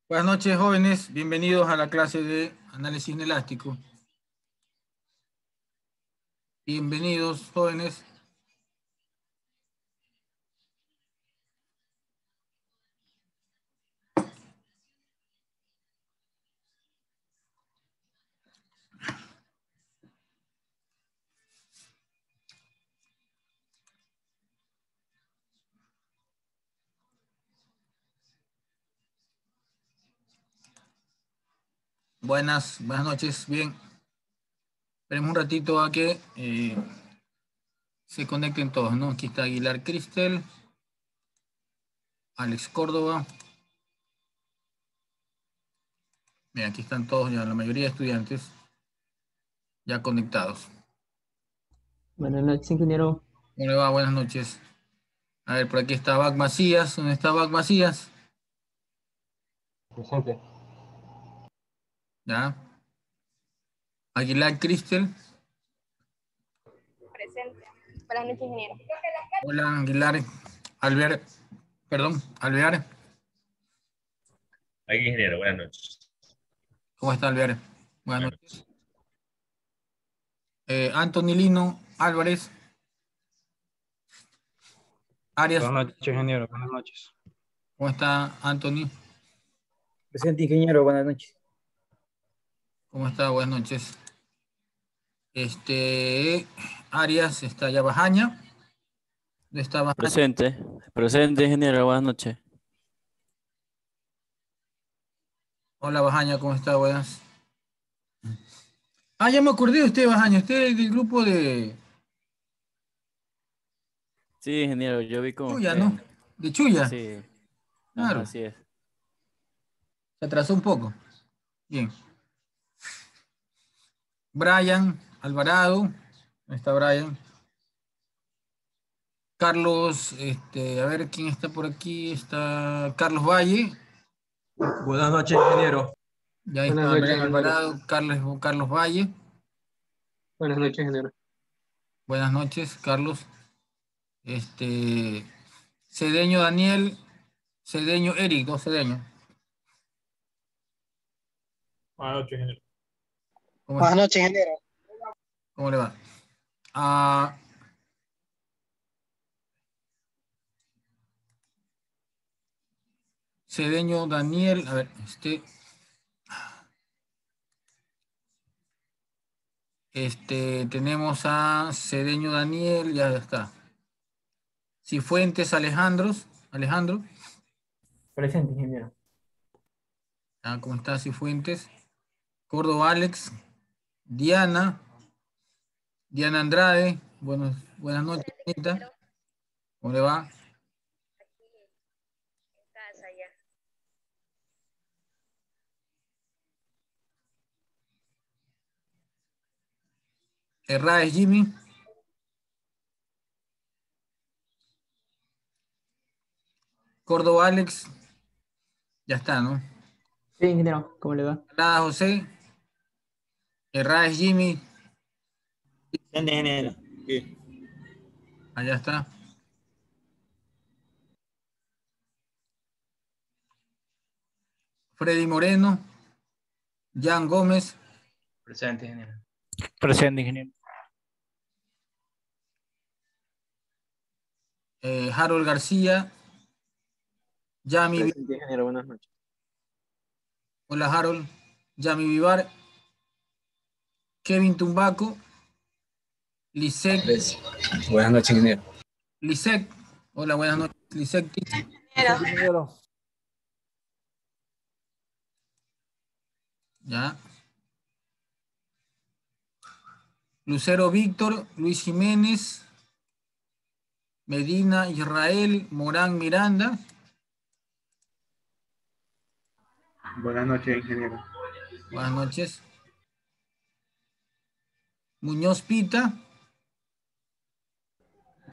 Buenas noches, jóvenes. Bienvenidos a la clase de análisis inelástico. Bienvenidos, jóvenes. Buenas noches. Bien. Esperemos un ratito a que se conecten todos, ¿no? Aquí está Aguilar Cristel, Alex Córdoba. Bien, aquí están todos ya, la mayoría de estudiantes ya conectados. Buenas noches, ingeniero. ¿Cómo le va? Buenas noches. A ver, por aquí está Bac Macías. ¿Dónde está Bac Macías? Presente. Ya. Aguilar Cristel. Presente. Buenas noches, ingeniero. Hola, Aguilar. Alvear. Aquí, ingeniero, buenas noches. ¿Cómo está, Alvear? Buenas noches. Anthony Lino Álvarez. Arias. Buenas noches, ingeniero. Buenas noches. ¿Cómo está, Anthony? Presente, ingeniero. Buenas noches. ¿Cómo está? Buenas noches. Arias está ya Bajaña. ¿Dónde está Bajaña? Presente, ingeniero. Buenas noches. Hola, Bajaña, ¿cómo está? Buenas. Ah, ya me acordé de usted, Bajaña. Usted es del grupo de Sí, ingeniero, yo vi con Chuya, usted. ¿no? De Chuya. Sí, Claro. ajá, así es. Se atrasó un poco. Bien. Brian Alvarado. ¿Dónde está Brian? Carlos, a ver quién está por aquí. Está Carlos Valle. Buenas noches, ingeniero. Ya ahí Buenas está noches, Brian ingeniero. Alvarado, Carlos Valle. Buenas noches, ingeniero. Buenas noches, Carlos. Cedeño Daniel, Cedeño Eric, dos Cedeño. Buenas noches, ingeniero. Buenas noches, ingeniero. ¿Cómo le va? Cedeño Daniel, a ver, tenemos a Cedeño Daniel, ya está. Cifuentes Alejandro. Presente, ingeniero. ¿Cómo está Cifuentes? Córdoba Alex, Diana Andrade, buenas noches, Anita. ¿Cómo le va? Aquí en casa ya. Herráez Jimmy. Córdoba Alex, ya está, ¿no? Sí, ingeniero. ¿Cómo le va? Alada José. Herráez Jimmy. Ingeniero. Sí. Allá está. Freddy Moreno. Jan Gómez. Presente, ingeniero. Presente, ingeniero. Harold García. Yami. Presente, ingeniero. Buenas noches. Hola, Harold. Yami Vivar. Kevin Tumbaco. Lisek. Buenas noches, ingeniero. Lisek. Hola, buenas noches. Lisek. Ingeniero. Ya. Lucero Víctor. Luis Jiménez. Medina Israel. Morán Miranda. Buenas noches, ingeniero. Buenas noches. Muñoz Pita.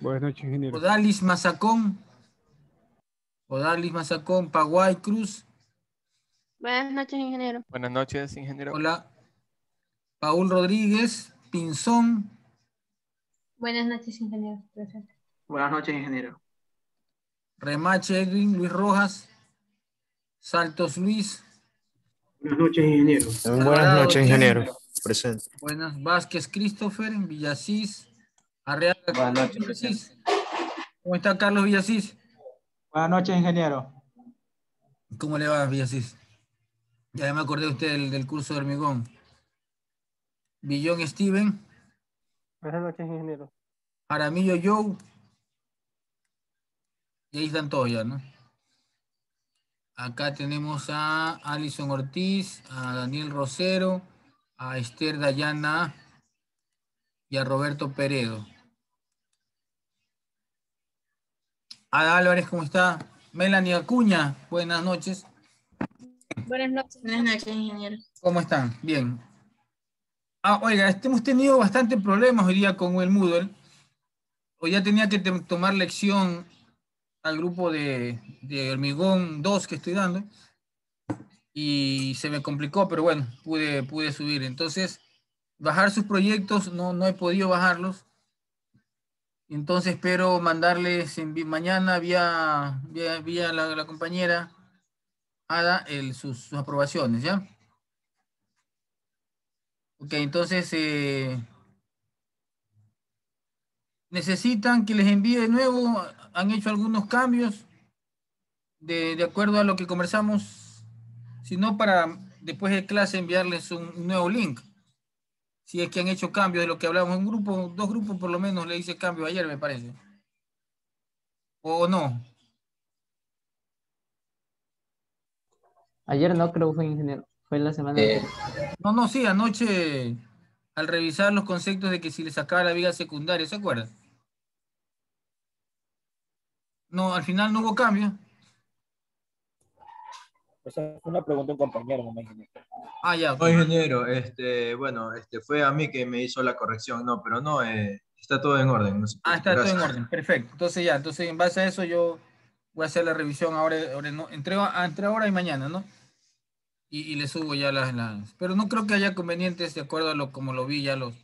Buenas noches, ingeniero. Odalis Mazacón. Paguay Cruz. Buenas noches, ingeniero. Buenas noches, ingeniero. Hola. Paul Rodríguez Pinzón. Buenas noches, ingeniero. Presente. Buenas noches, ingeniero. Remache Edwin Luis Rojas. Saltos Luis. Buenas noches, ingeniero. Buenas noches, ingeniero. Alvarado, Presente. Buenas. Vázquez Christopher, Villasís. Arreaga. Buenas noches, Villasís. ¿Cómo está Carlos Villasís? Buenas noches, ingeniero. ¿Cómo le va, Villasís? Ya me acordé de usted del curso de hormigón. Villón Steven. Buenas noches, ingeniero. Aramillo Joe. Y ahí están todos ya, ¿no? Acá tenemos a Alison Ortiz, a Daniel Rosero, a Esther Dayana y a Roberto Peredo. Ada Álvarez, ¿cómo está? Melanie Acuña, buenas noches. Buenas noches, ingeniero. ¿Cómo están? Bien. Oiga, hemos tenido bastante problemas hoy día con el Moodle. Hoy ya tenía que tomar lección al grupo de hormigón 2 que estoy dando y se me complicó, pero bueno, pude subir. Entonces, bajar sus proyectos, no he podido bajarlos. Entonces espero mandarles mañana vía la compañera Ada sus aprobaciones, ¿ya? Ok, entonces necesitan que les envíe de nuevo. Han hecho algunos cambios de acuerdo a lo que conversamos, si no, para después de clase enviarles un nuevo link. Si es que han hecho cambios de lo que hablamos en grupo, 2 grupos por lo menos le hice cambio ayer, me parece. ¿O no? Ayer no creo que fue ingeniero. Fue la semana anterior. No, sí, anoche al revisar los conceptos de que si le sacaba la viga secundaria, ¿se acuerdan? No, al final no hubo cambio. Esa fue una pregunta de un compañero, no me ingeniero. Ya. No, ingeniero, bueno, fue a mí que me hizo la corrección, no, pero no, está todo en orden. No se preocupe. Está todo en Gracias. orden, perfecto. Entonces en base a eso yo voy a hacer la revisión ahora no, entre ahora y mañana, ¿no? Y le subo ya pero no creo que haya convenientes de acuerdo a como lo vi ya los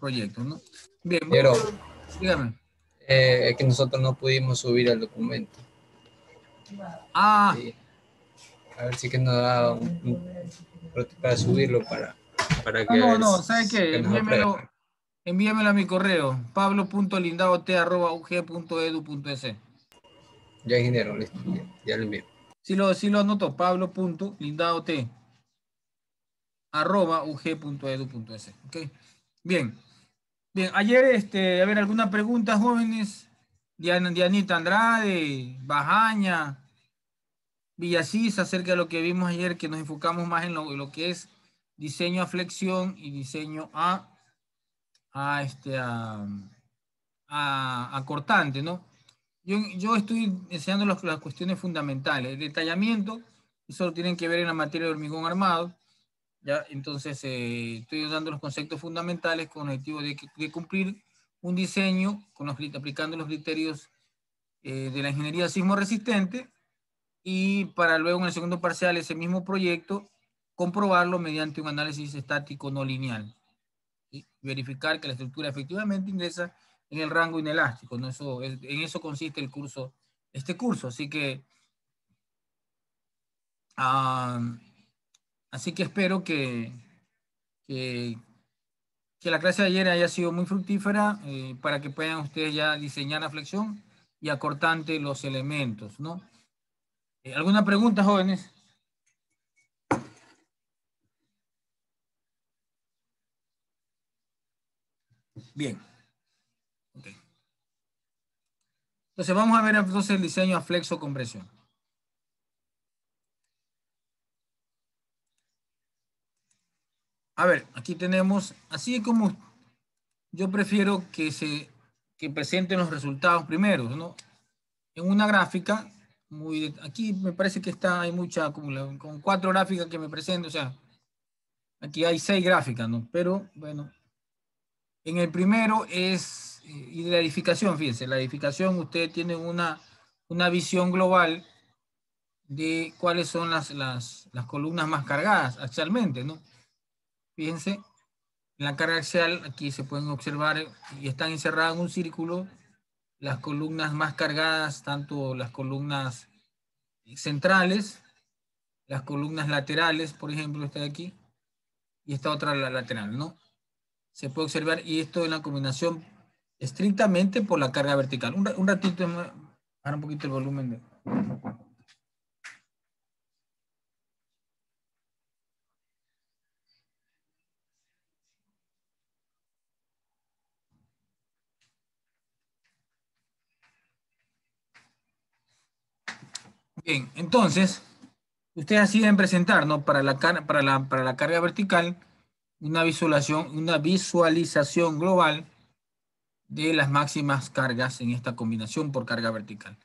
proyectos, ¿no? Bien, Pero dígame. es que nosotros no pudimos subir el documento. Sí. A ver si que nos da para subirlo para que... No, ¿sabe qué? Envíamelo a mi correo, pablo.lindaot@ug.edu.es. Ya, ingeniero, listo, ya lo envío. Sí lo anoto, pablo.lindaot@ug.edu.es. ¿Ok? Bien, ayer, a ver, ¿alguna pregunta, jóvenes? Dianita Andrade, Bajaña, Villasís, acerca de lo que vimos ayer, que nos enfocamos más en lo que es diseño a flexión y diseño a cortante, ¿no? Yo estoy enseñando las cuestiones fundamentales. El detallamiento, eso lo tienen que ver en la materia de hormigón armado, ¿ya? Entonces, estoy dando los conceptos fundamentales con el objetivo de cumplir un diseño aplicando los criterios de la ingeniería sismo resistente, y para luego en el segundo parcial ese mismo proyecto comprobarlo mediante un análisis estático no lineal y verificar que la estructura efectivamente ingresa en el rango inelástico, ¿no? En eso consiste este curso, así que espero que la clase de ayer haya sido muy fructífera para que puedan ustedes ya diseñar la flexión y acortante los elementos, ¿no? ¿Alguna pregunta, jóvenes? Bien. Okay. Entonces vamos a ver entonces el diseño a flexo compresión. A ver, aquí tenemos, así como yo prefiero que presenten los resultados primeros, ¿no? En una gráfica, aquí me parece que hay mucha acumulación, con 4 gráficas que me presento, o sea, aquí hay 6 gráficas, ¿no? Pero, bueno, en el primero y de la edificación, fíjense, la edificación, ustedes tienen una visión global de cuáles son las columnas más cargadas axialmente, ¿no? Fíjense, en la carga axial, aquí se pueden observar y están encerradas en un círculo las columnas más cargadas, tanto las columnas centrales las columnas laterales, por ejemplo, esta de aquí, y esta otra la lateral, ¿no? Se puede observar, y esto en la combinación estrictamente por la carga vertical. Un ratito, bajar un poquito el volumen de... Bien, entonces, ustedes así deben presentar, ¿no? Para la carga vertical, una visualización global de las máximas cargas en esta combinación por carga vertical.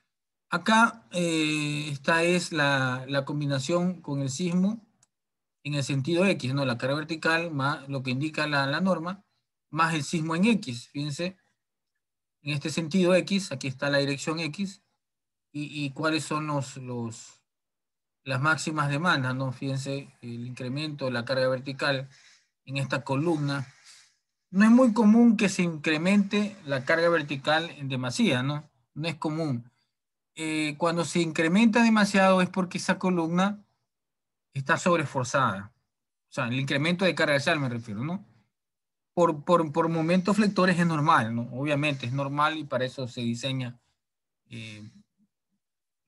Acá, esta es la combinación con el sismo en el sentido X, ¿no? La carga vertical más lo que indica la norma, más el sismo en X. Fíjense, en este sentido X, aquí está la dirección X, y cuáles son las máximas demandas, ¿no? Fíjense, el incremento de la carga vertical en esta columna. No es muy común que se incremente la carga vertical en demasía, ¿no? No es común. Cuando se incrementa demasiado es porque esa columna está sobreesforzada. O sea, el incremento de carga axial me refiero, ¿no? Por momentos flectores es normal, ¿no? Obviamente es normal, y para eso se diseña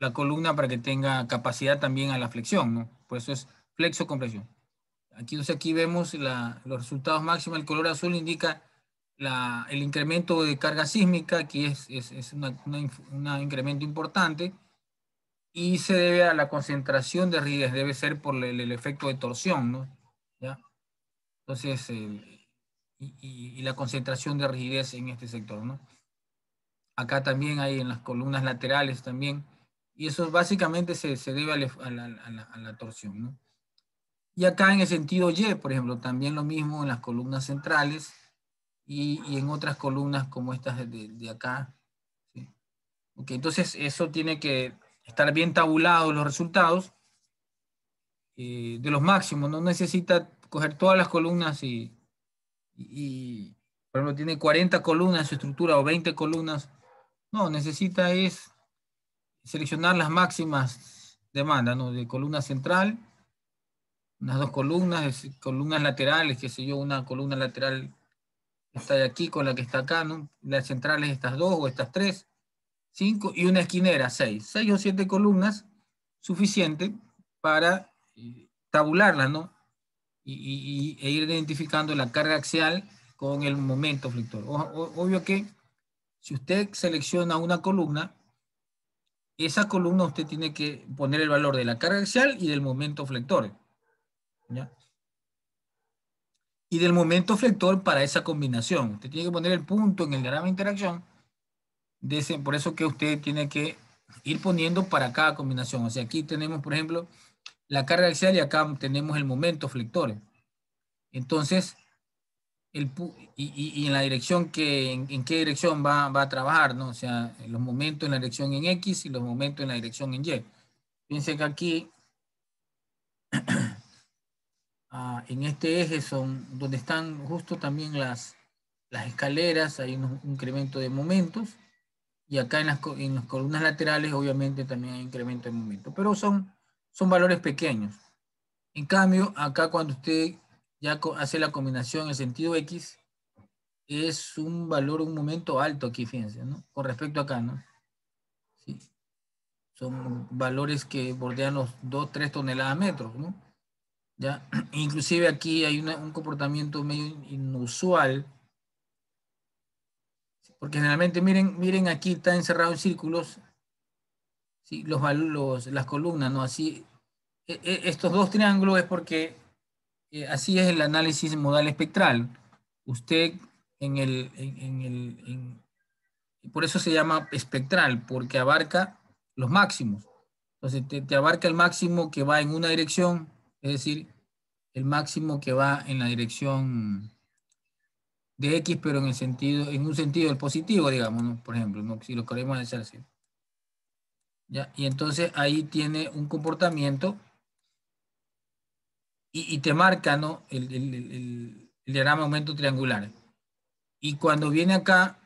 la columna, para que tenga capacidad también a la flexión, ¿no? Por eso es flexo-compresión. Aquí vemos los resultados máximos. El color azul indica el incremento de carga sísmica. Aquí es un incremento importante, y se debe a la concentración de rigidez, debe ser por el efecto de torsión, ¿no? ¿Ya? Entonces, y la concentración de rigidez en este sector, ¿no? Acá también hay en las columnas laterales también, y eso básicamente se debe a la torsión, ¿no? Y acá en el sentido Y, por ejemplo, también lo mismo en las columnas centrales y en otras columnas como estas de acá. ¿Sí? Okay, entonces eso tiene que estar bien tabulado, los resultados de los máximos. No necesita coger todas las columnas por ejemplo, tiene 40 columnas en su estructura o 20 columnas. No, necesita es seleccionar las máximas demandas, ¿no? De columna central, unas dos columnas laterales, qué sé yo, una columna lateral está de aquí con la que está acá, ¿no? Las centrales estas dos o estas tres, 5, y una esquinera, 6 o 7 columnas, suficiente para tabularlas, ¿no? E ir identificando la carga axial con el momento flector. Obvio que si usted selecciona una columna, esa columna usted tiene que poner el valor de la carga axial y del momento flector, ¿ya? Y del momento flector para esa combinación. Usted tiene que poner el punto en el diagrama de interacción. Por eso que usted tiene que ir poniendo para cada combinación. O sea, aquí tenemos, por ejemplo, la carga axial, y acá tenemos el momento flector. Entonces, y en la dirección en qué dirección va a trabajar, ¿no? O sea, los momentos en la dirección en X y los momentos en la dirección en Y. Fíjense que aquí, en este eje son donde están justo también las escaleras, hay un incremento de momentos, y acá en las columnas laterales obviamente también hay incremento de momentos, pero son valores pequeños. En cambio, acá cuando usted ya hace la combinación en sentido X, es un momento alto aquí, fíjense, ¿no? Con respecto acá, ¿no? Sí. Son valores que bordean los 2-3 toneladas metros, ¿no? ¿Ya? Inclusive aquí hay un comportamiento medio inusual, porque generalmente, miren aquí está encerrado en círculos, ¿sí? Las columnas, ¿no? Así, estos dos triángulos es porque así es el análisis modal espectral. Usted por eso se llama espectral, porque abarca los máximos. Entonces te abarca el máximo que va en una dirección, es decir, el máximo que va en la dirección de X, pero en un sentido del positivo, digamos, ¿no? Por ejemplo, ¿no? Si lo queremos hacer así. ¿Ya? Y entonces ahí tiene un comportamiento y te marca, ¿no? El diagrama de aumento triangular. Y cuando viene acá,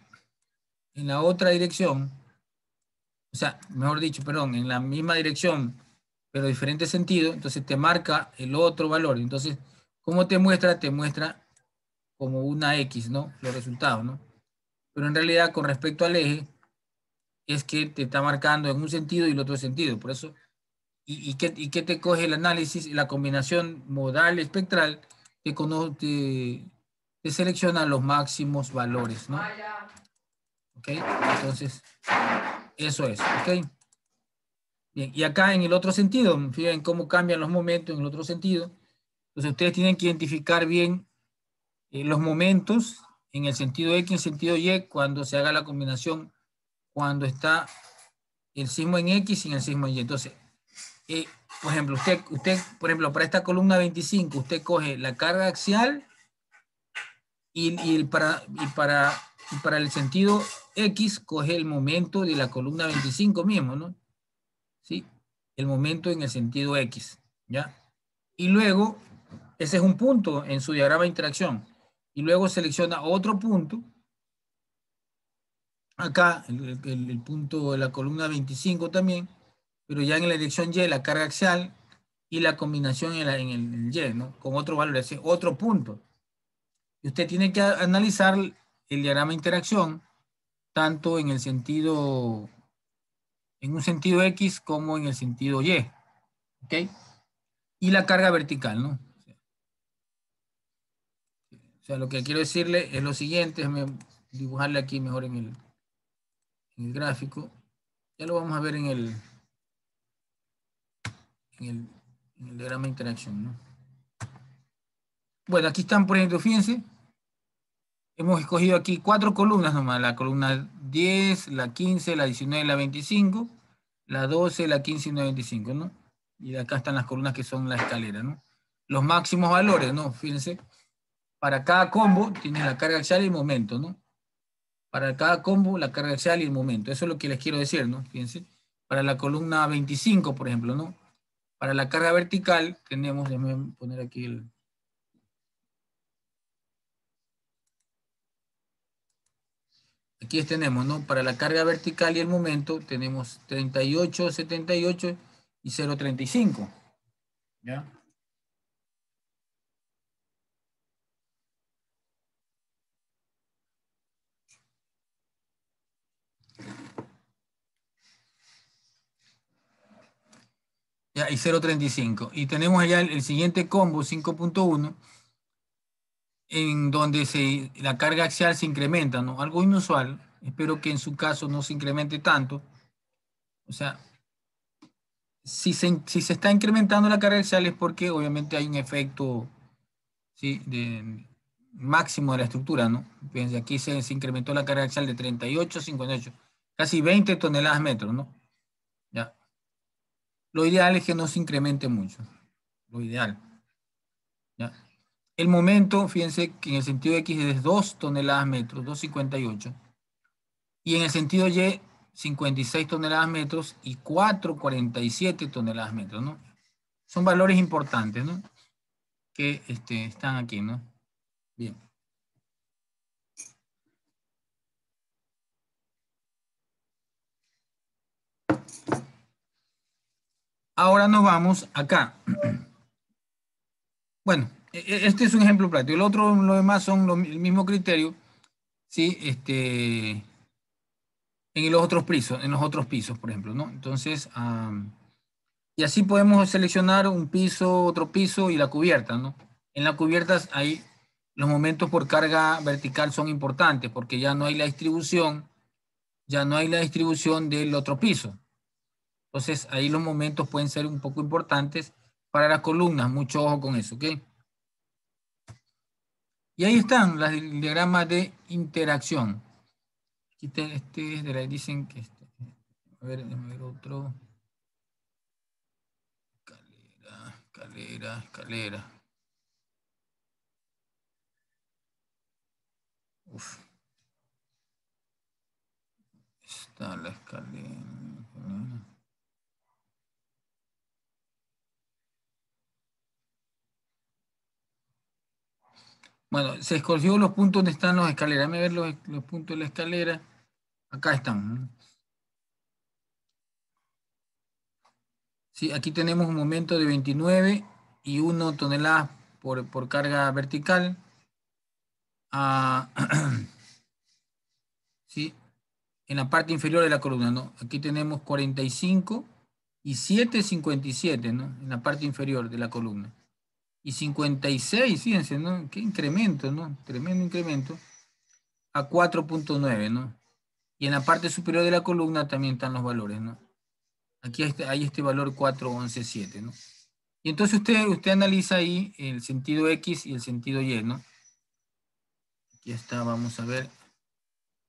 en la otra dirección, o sea, mejor dicho, perdón, en la misma dirección pero diferente sentido, entonces te marca el otro valor. Entonces, ¿cómo te muestra? Te muestra como una X, ¿no? Los resultados, ¿no? Pero en realidad, con respecto al eje, es que te está marcando en un sentido y el otro sentido. Por eso, ¿y qué te coge el análisis? La combinación modal espectral te selecciona los máximos valores, ¿no? ¿Ok? Entonces, eso es, ¿ok? Bien, y acá en el otro sentido, fíjense cómo cambian los momentos en el otro sentido. Entonces, ustedes tienen que identificar bien los momentos en el sentido X, en el sentido Y, cuando se haga la combinación, cuando está el sismo en X y en el sismo en Y. Entonces, por ejemplo, usted, por ejemplo, para esta columna 25, usted coge la carga axial y para el sentido X, coge el momento de la columna 25 mismo, ¿no? ¿Sí? El momento en el sentido X, ¿ya? Y luego, ese es un punto en su diagrama de interacción. Y luego selecciona otro punto. Acá, el punto de la columna 25 también, pero ya en la dirección Y, la carga axial y la combinación en el Y, ¿no? Con otro valor, ese otro punto. Y usted tiene que analizar el diagrama de interacción, tanto en el sentido, en un sentido X como en el sentido Y. ¿Ok? Y la carga vertical, ¿no? O sea, lo que quiero decirle es lo siguiente, déjame dibujarle aquí mejor en el gráfico. Ya lo vamos a ver en el diagrama de interacción, ¿no? Bueno, aquí están, por ejemplo, fíjense, hemos escogido aquí 4 columnas nomás, la columna 10, la 15, la 19, la 25, la 12, la 15 y la 25, ¿no? Y acá están las columnas que son la escalera, ¿no? Los máximos valores, ¿no? Fíjense, para cada combo tienes la carga axial y el momento, ¿no? Para cada combo, la carga axial y el momento. Eso es lo que les quiero decir, ¿no? Fíjense, para la columna 25, por ejemplo, ¿no? Para la carga vertical tenemos, déjenme poner aquí el... Aquí tenemos, ¿no? Para la carga vertical y el momento tenemos 38, 78 y 0,35. ¿Ya? Ya, y 0,35. Y tenemos allá el siguiente combo, 5.1, en donde la carga axial se incrementa, ¿no? Algo inusual. Espero que en su caso no se incremente tanto. O sea, si se está incrementando la carga axial es porque obviamente hay un efecto, ¿sí?, máximo de la estructura, ¿no? Fíjense, aquí se incrementó la carga axial de 38 a 58, casi 20 toneladas metros, ¿no? Ya. Lo ideal es que no se incremente mucho. Lo ideal. ¿Ya? El momento, fíjense que en el sentido X es 2 toneladas metros, 2,58. Y en el sentido Y, 56 toneladas metros y 4,47 toneladas metros, ¿no? Son valores importantes, ¿no? Que están aquí, ¿no? Bien. Ahora nos vamos acá. Bueno, este es un ejemplo práctico. El otro, lo demás son el mismo criterio, ¿sí? En los otros pisos, por ejemplo, ¿no? Entonces, y así podemos seleccionar un piso, otro piso y la cubierta, ¿no? En la cubierta ahí los momentos por carga vertical son importantes porque ya no hay la distribución del otro piso. Entonces, ahí los momentos pueden ser un poco importantes para las columnas. Mucho ojo con eso, ¿ok? Y ahí están las diagramas de interacción. Aquí dicen que... a ver otro. Escalera. Uf. Está la escalera. Bueno, se escogió los puntos donde están las escaleras. Déjame ver los puntos de la escalera. Acá están. Sí, aquí tenemos un momento de 29,1 toneladas por carga vertical. ¿Sí? En la parte inferior de la columna, ¿no? Aquí tenemos 45 y 7,57, ¿no? En la parte inferior de la columna. Y 56, fíjense, ¿no? Qué incremento, ¿no? Tremendo incremento. A 4,9, ¿no? Y en la parte superior de la columna también están los valores, ¿no? Aquí hay este valor 4,117, ¿no? Y entonces usted analiza ahí el sentido X y el sentido Y, ¿no? Aquí está, vamos a ver.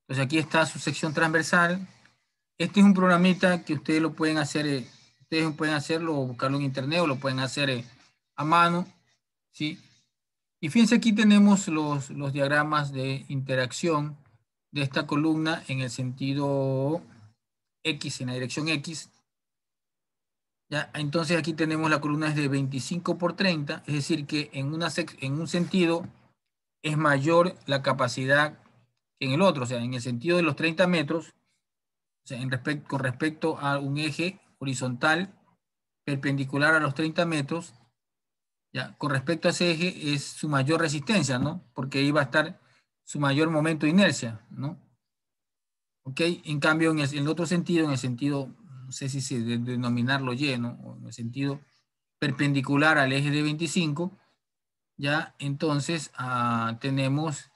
Entonces aquí está su sección transversal. Este es un programita que ustedes lo pueden hacer, ustedes pueden hacerlo o buscarlo en internet o lo pueden hacer a mano, ¿sí? Y fíjense, aquí tenemos los diagramas de interacción de esta columna en el sentido X, en la dirección X. ¿Ya? Entonces aquí tenemos la columna es de 25 por 30, es decir que en un sentido es mayor la capacidad que en el otro, o sea, en el sentido de los 30 metros, o sea, con respecto a un eje horizontal perpendicular a los 30 metros, ¿ya? Con respecto a ese eje es su mayor resistencia, ¿no? Porque ahí va a estar su mayor momento de inercia, ¿no? ¿Ok? En cambio, en el otro sentido, en el sentido, no sé si se denominarlo Y, ¿no? O en el sentido perpendicular al eje de 25, ya entonces tenemos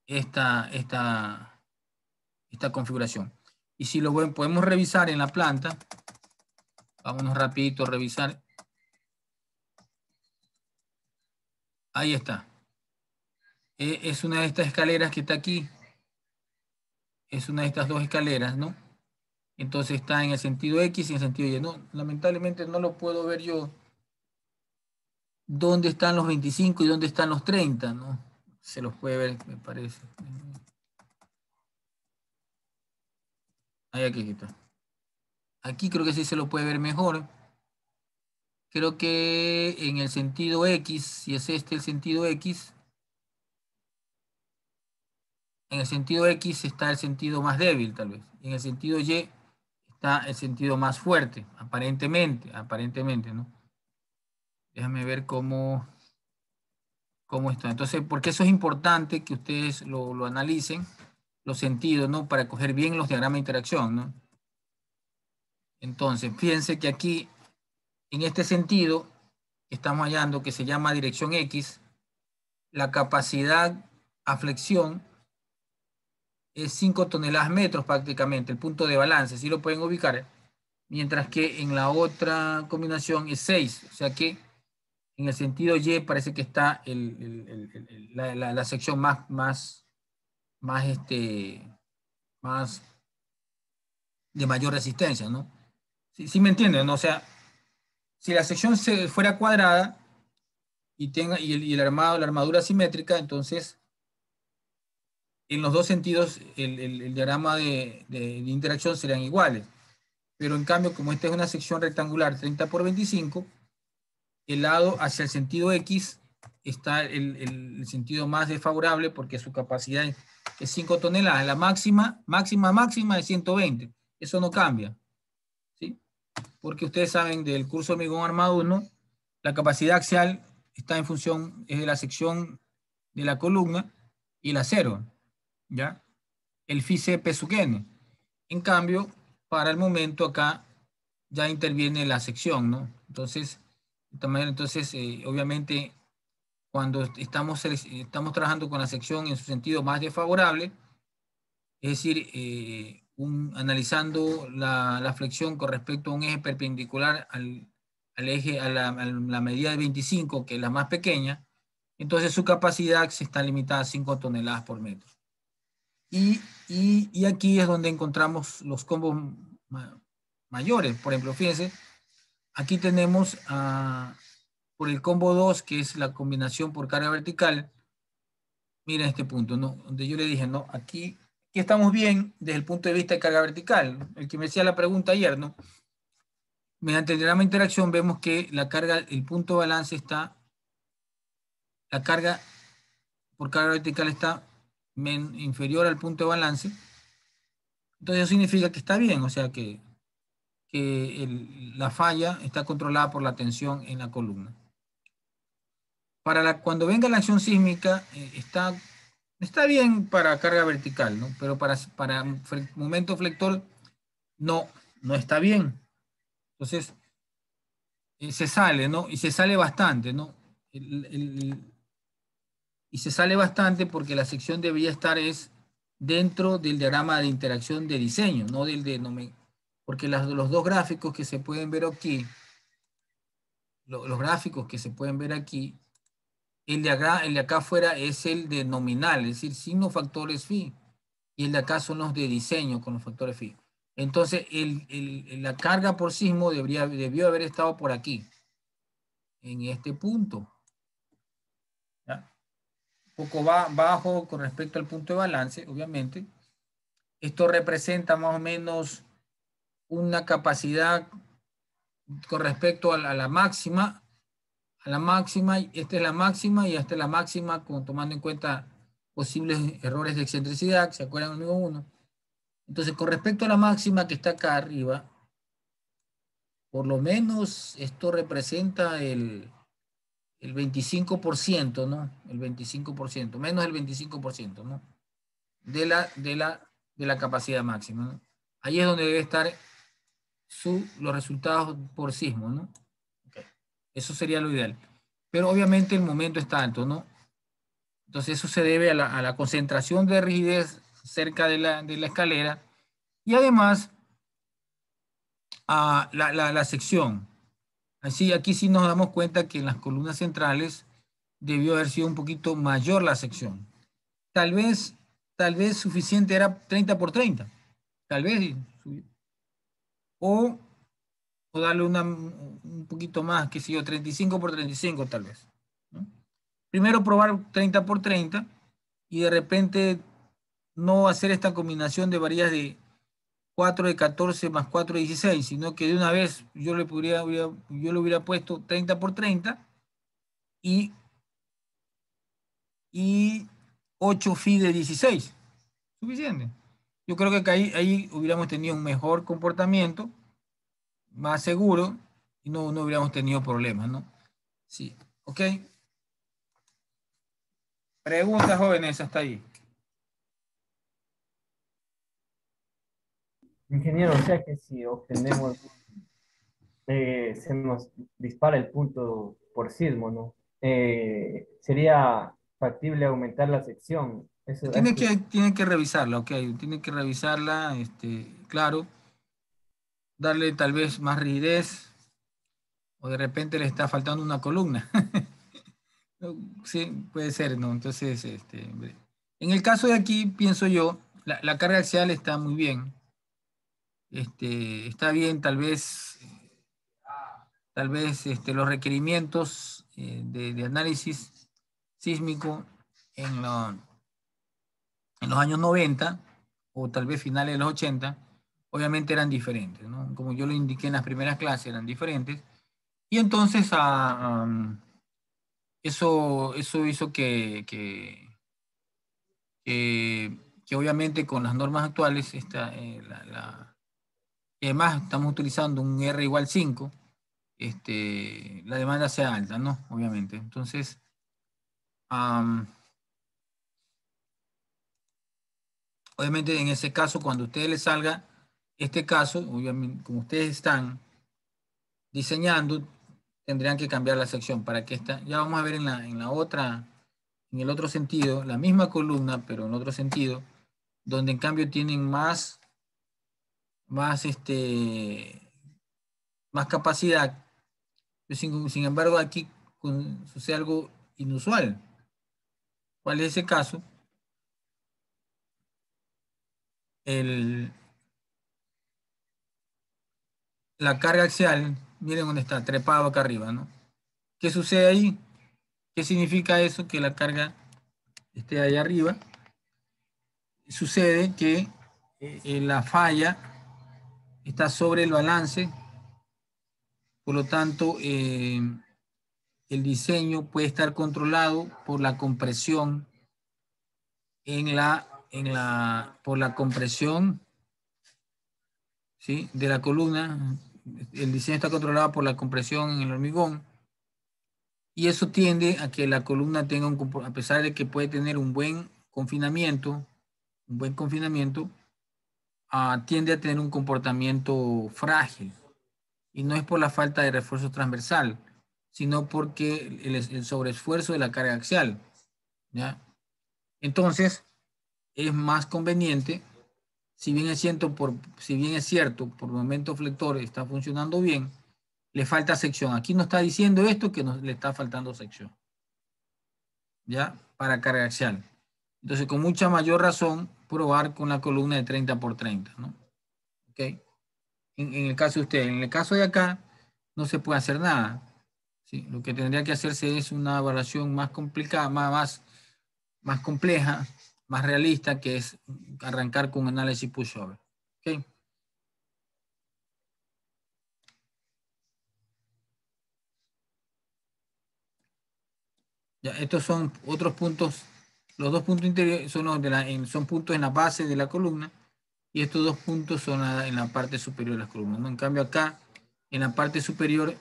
esta configuración. Y si lo podemos revisar en la planta, vámonos rapidito a revisar. Ahí está. Es una de estas escaleras que está aquí. Es una de estas dos escaleras, ¿no? Entonces está en el sentido X y en el sentido Y. No, lamentablemente no lo puedo ver yo. ¿Dónde están los 25 y dónde están los 30? ¿No? Se los puede ver, me parece. Ahí, aquí está. Aquí creo que sí se lo puede ver mejor. Creo que en el sentido X, si es este el sentido X, en el sentido X está el sentido más débil, tal vez. En el sentido Y está el sentido más fuerte, aparentemente, ¿no? Déjame ver cómo está. Entonces, porque eso es importante que ustedes lo analicen, los sentidos, ¿no? Para coger bien los diagramas de interacción, ¿no? Entonces, fíjense que aquí, en este sentido, estamos hallando que se llama dirección X, la capacidad a flexión es 5 toneladas metros prácticamente, el punto de balance, si lo pueden ubicar, mientras que en la otra combinación es 6, o sea que en el sentido Y parece que está la sección más de mayor resistencia, ¿no? ¿Sí me entienden, ¿no? O sea, si la sección fuera cuadrada y el armado, la armadura simétrica, entonces en los dos sentidos el diagrama de interacción serían iguales. Pero en cambio, como esta es una sección rectangular 30 por 25, el lado hacia el sentido X está el sentido más desfavorable porque su capacidad es 5 toneladas. La máxima es 120. Eso no cambia, ¿sí? Porque ustedes saben del curso hormigón armado 1, la capacidad axial está en función es de la sección de la columna y el acero, ¿ya? El phi c p sub n. En cambio, para el momento acá ya interviene la sección, ¿no? Entonces, de esta manera, obviamente, cuando estamos trabajando con la sección en su sentido más desfavorable, es decir, analizando la flexión con respecto a un eje perpendicular al eje, a la medida de 25, que es la más pequeña, entonces su capacidad se está limitada a 5 toneladas por metro. Y aquí es donde encontramos los combos mayores. Por ejemplo, fíjense, aquí tenemos por el combo 2, que es la combinación por carga vertical. Miren este punto, ¿no? Donde yo le dije, no, aquí estamos bien desde el punto de vista de carga vertical. El que me hacía la pregunta ayer, ¿no? Mediante el diagrama de interacción vemos que la carga, el punto de balance está, la carga por carga vertical está inferior al punto de balance. Entonces eso significa que está bien, o sea que que la falla está controlada por la tensión en la columna. Cuando venga la acción sísmica, está bien para carga vertical, ¿no? Pero para momento flector, no está bien. Entonces, se sale, ¿no? Y se sale bastante, ¿no? Y se sale bastante porque la sección debería estar dentro del diagrama de interacción de diseño, no porque los dos gráficos que se pueden ver aquí, los gráficos que se pueden ver aquí, el de acá afuera es el de nominal, es decir, sin los factores phi, y el de acá son los de diseño con los factores phi. Entonces, la carga por sismo debió haber estado por aquí, en este punto. ¿Ya? Un poco bajo con respecto al punto de balance, obviamente. Esto representa más o menos una capacidad con respecto a la máxima. Esta es la máxima y esta es la máxima, tomando en cuenta posibles errores de excentricidad, ¿se acuerdan, amigo 1? Entonces, con respecto a la máxima que está acá arriba, por lo menos esto representa el 25%, ¿no? El 25%, menos del 25%, ¿no? De la capacidad máxima, ¿no? Ahí es donde debe estar los resultados por sismo, ¿no? Okay. Eso sería lo ideal. Pero obviamente el momento está alto, ¿no? Entonces eso se debe a la concentración de rigidez cerca de la escalera y además a la sección. Así, aquí sí nos damos cuenta que en las columnas centrales debió haber sido un poquito mayor la sección. Tal vez suficiente era 30 por 30. Tal vez. O darle un poquito más, qué sé yo, 35 por 35 tal vez, ¿no? Primero probar 30 por 30 y de repente no hacer esta combinación de varillas de 4 de 14 más 4 de 16, sino que de una vez yo le hubiera puesto 30 por 30 y 8 phi de 16. Suficiente. Yo creo que ahí hubiéramos tenido un mejor comportamiento, más seguro, y no hubiéramos tenido problemas, ¿no? Sí, ¿ok? Preguntas, jóvenes, hasta ahí. Ingeniero, o sea que si obtenemos, se nos dispara el punto por sismo, ¿no? Sería factible aumentar la sección. Tiene que revisarla, ok, tiene que revisarla, claro, darle tal vez más rigidez, o de repente le está faltando una columna. Sí, puede ser, ¿no? Entonces, en el caso de aquí, pienso yo, la carga axial está muy bien. Está bien, tal vez los requerimientos de análisis sísmico en los años 90 o tal vez finales de los 80, obviamente eran diferentes, ¿no? Como yo lo indiqué en las primeras clases, eran diferentes. Y entonces eso hizo que obviamente con las normas actuales, y además estamos utilizando un R igual 5, la demanda sea alta, ¿no? Obviamente. Entonces, obviamente en ese caso, cuando a ustedes les salga este caso, obviamente, como ustedes están diseñando, tendrían que cambiar la sección para que ya vamos a ver en el otro sentido, la misma columna, pero en otro sentido, donde en cambio tienen más capacidad. Sin embargo, aquí sucede algo inusual. ¿Cuál es ese caso? La carga axial, miren dónde está, trepado acá arriba, ¿no? ¿Qué sucede ahí? ¿Qué significa eso? Que la carga esté ahí arriba. Sucede que la falla está sobre el balance, por lo tanto, el diseño puede estar controlado por la compresión por la compresión ¿sí? De la columna. El diseño está controlado por la compresión en el hormigón. Y eso tiende a que la columna tenga a pesar de que puede tener un buen confinamiento, tiende a tener un comportamiento frágil. Y no es por la falta de refuerzo transversal, sino porque el sobreesfuerzo de la carga axial, ¿ya? Entonces, es más conveniente, si bien es cierto, por momento flector está funcionando bien, le falta sección. Aquí nos está diciendo esto que le está faltando sección, ¿ya? Para carga axial. Entonces, con mucha mayor razón, probar con la columna de 30 por 30, ¿no? ¿Ok? En el caso de usted, en el caso de acá, no se puede hacer nada, ¿sí? Lo que tendría que hacerse es una evaluación más complicada, más compleja, más realista, que es arrancar con análisis pushover. ¿Ok? Ya, estos son otros puntos. Los dos puntos interiores son puntos en la base de la columna y estos dos puntos son en la parte superior de la columna, ¿no? En cambio acá, en la parte superior,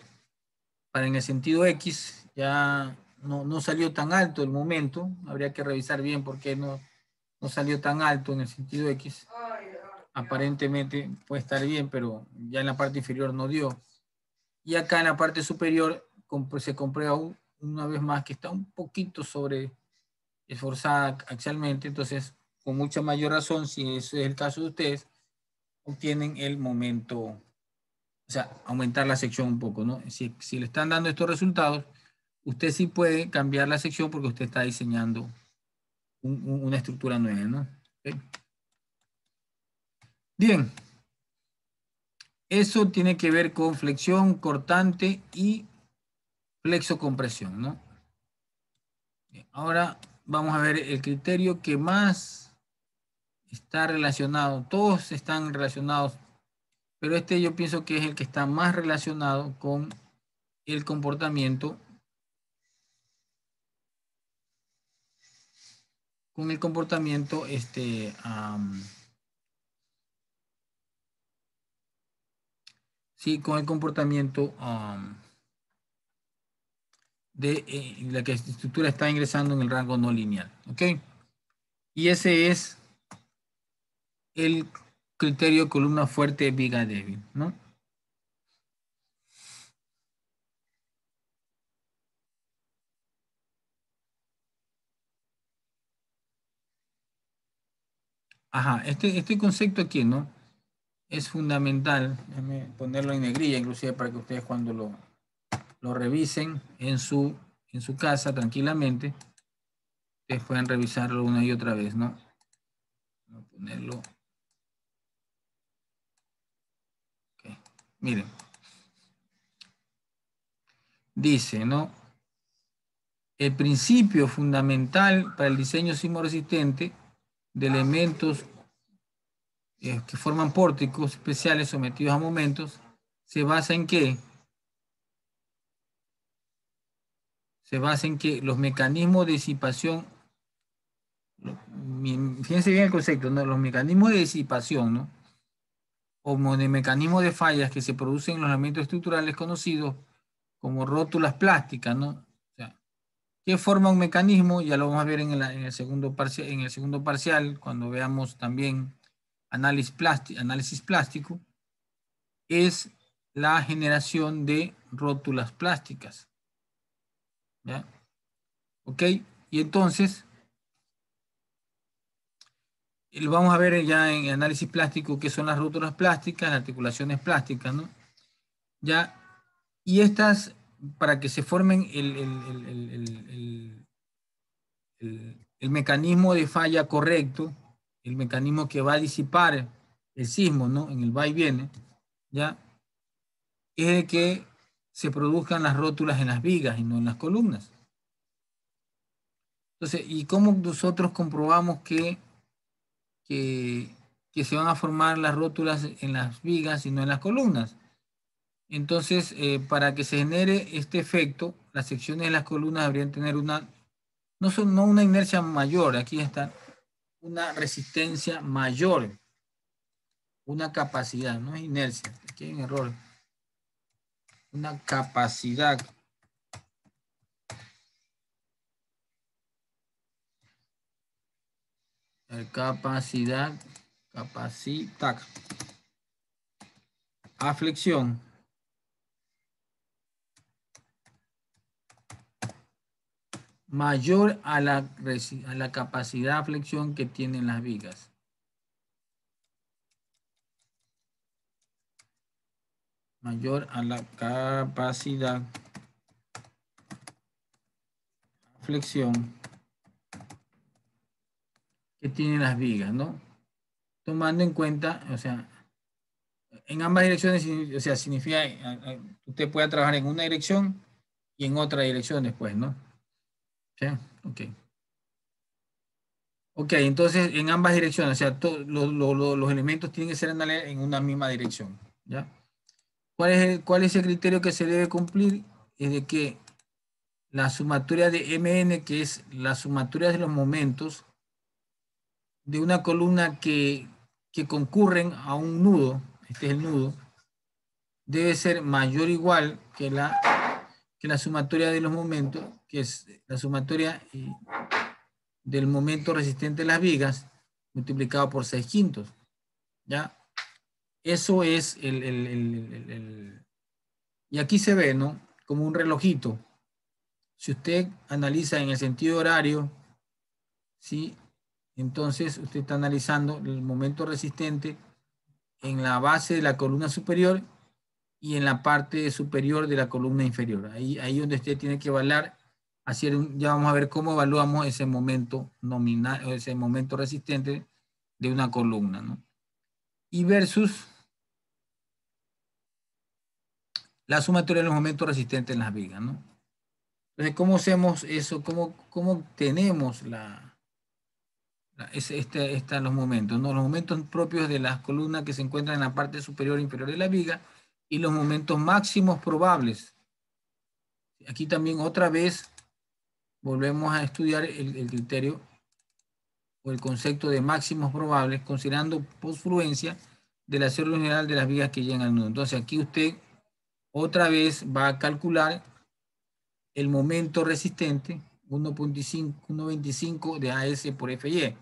en el sentido X, ya no salió tan alto el momento. Habría que revisar bien por qué no salió tan alto en el sentido X. Aparentemente puede estar bien, pero ya en la parte inferior no dio. Y acá en la parte superior se comprueba una vez más que está un poquito esforzada axialmente. Entonces, con mucha mayor razón, si ese es el caso de ustedes, obtienen el momento, o sea, aumentar la sección un poco, ¿no? Si le están dando estos resultados, usted sí puede cambiar la sección porque usted está diseñando una estructura nueva, ¿no? ¿Okay? Bien. Eso tiene que ver con flexión, cortante y flexocompresión, ¿no? Bien, ahora vamos a ver el criterio que más está relacionado. Todos están relacionados, pero este yo pienso que es el que está más relacionado con el comportamiento. Sí, con el comportamiento de la que la estructura está ingresando en el rango no lineal. ¿Ok? Y ese es el criterio de columna fuerte, viga débil, ¿no? Ajá, este concepto aquí, ¿no? Es fundamental. Déjame ponerlo en negrilla, inclusive para que ustedes cuando lo revisen en su casa tranquilamente, ustedes puedan revisarlo una y otra vez, ¿no? Voy a ponerlo. Okay. Miren. Dice, ¿no? El principio fundamental para el diseño sismoresistente de elementos que forman pórticos especiales sometidos a momentos, se basa en qué? Se basa en que los mecanismos de disipación, fíjense bien el concepto, ¿no? Los mecanismos de disipación, ¿no? O de mecanismos de fallas que se producen en los elementos estructurales conocidos como rótulas plásticas, ¿no? O sea, ¿qué forma un mecanismo? Ya lo vamos a ver en el segundo parcial, cuando veamos también análisis plástico, es la generación de rótulas plásticas. ¿Ya? ¿Ok? Y entonces, lo vamos a ver ya en análisis plástico qué son las rótulas plásticas, las articulaciones plásticas, ¿no? Ya, y estas, para que se formen el mecanismo de falla correcto, el mecanismo que va a disipar el sismo, ¿no? En el va y viene, ¿ya? Es de que se produzcan las rótulas en las vigas y no en las columnas. Entonces, ¿y cómo nosotros comprobamos que se van a formar las rótulas en las vigas y no en las columnas? Entonces, para que se genere este efecto, las secciones de las columnas deberían tener no una inercia mayor, aquí está, una resistencia mayor Una capacidad, no es inercia. Aquí hay un error. Una capacidad. Capacidad. A flexión. Mayor a la capacidad de flexión que tienen las vigas. Mayor a la capacidad de flexión que tienen las vigas, ¿no? Tomando en cuenta, o sea, en ambas direcciones, o sea, significa, usted puede trabajar en una dirección y en otra dirección después, ¿no? ¿Sí? Ok. Ok, entonces en ambas direcciones, o sea, los elementos tienen que ser en una misma dirección, ¿ya? ¿Cuál es el criterio que se debe cumplir? Es de que la sumatoria de Mn, que es la sumatoria de los momentos de una columna que concurren a un nudo, este es el nudo, debe ser mayor o igual que la sumatoria de los momentos, que es la sumatoria del momento resistente de las vigas multiplicado por 6/5. ¿Ya? Eso es y aquí se ve, ¿no? Como un relojito. Si usted analiza en el sentido horario, ¿sí? Entonces usted está analizando el momento resistente en la base de la columna superior y en la parte superior de la columna inferior. Ahí donde usted tiene que evaluar, ya vamos a ver cómo evaluamos ese momento nominal, o ese momento resistente de una columna, ¿no? Y versus la sumatoria de los momentos resistentes en las vigas, ¿no? Entonces, ¿cómo hacemos eso? ¿Cómo tenemos los momentos, ¿no? Los momentos propios de las columnas que se encuentran en la parte superior e inferior de la viga y los momentos máximos probables. Aquí también otra vez volvemos a estudiar el criterio o el concepto de máximos probables considerando posfluencia de la célula general de las vigas que llegan al nudo. Entonces aquí usted otra vez va a calcular el momento resistente 1.25 de AS por FY.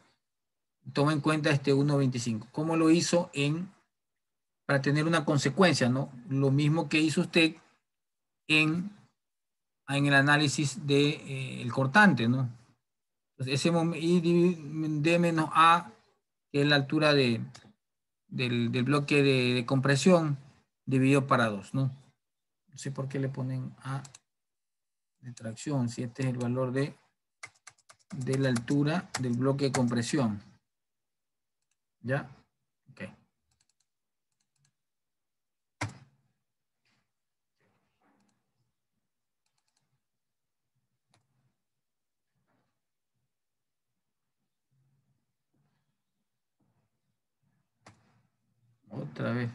Toma en cuenta este 1.25. ¿Cómo lo hizo para tener una consecuencia, ¿no? Lo mismo que hizo usted en el análisis del cortante, ¿no? Entonces, ese D menos A, que es la altura del bloque de compresión, dividido para 2, ¿no? No sé por qué le ponen A de tracción, si este es el valor de la altura del bloque de compresión. ¿Ya? Ok. Otra vez.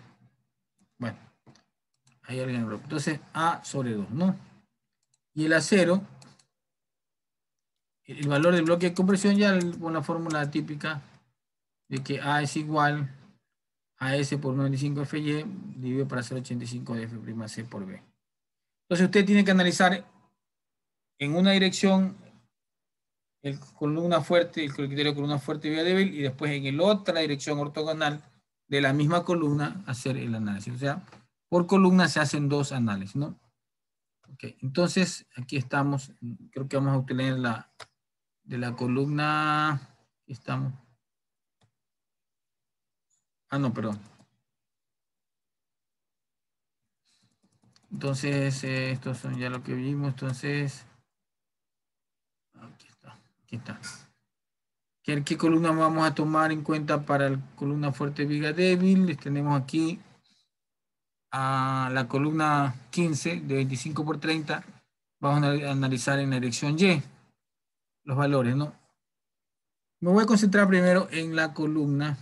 Bueno, hay alguien en el bloque. Entonces, A sobre 2, ¿no? Y el acero, el valor del bloque de compresión ya con la fórmula típica de que A es igual a S por 95 FY dividido para 0.85 de F' C por B. Entonces usted tiene que analizar en una dirección el columna fuerte, el criterio de columna fuerte y vía débil, y después en la otra dirección ortogonal de la misma columna hacer el análisis. O sea, por columna se hacen 2 análisis, ¿no? Ok, entonces aquí estamos, creo que vamos a obtener de la columna, aquí estamos. Ah, no, perdón. Entonces, estos son ya lo que vimos, entonces, aquí está. ¿Qué columna vamos a tomar en cuenta para la columna fuerte viga débil? Les tenemos aquí a la columna 15 de 25 por 30. Vamos a analizar en la dirección Y los valores, ¿no? Me voy a concentrar primero en la columna.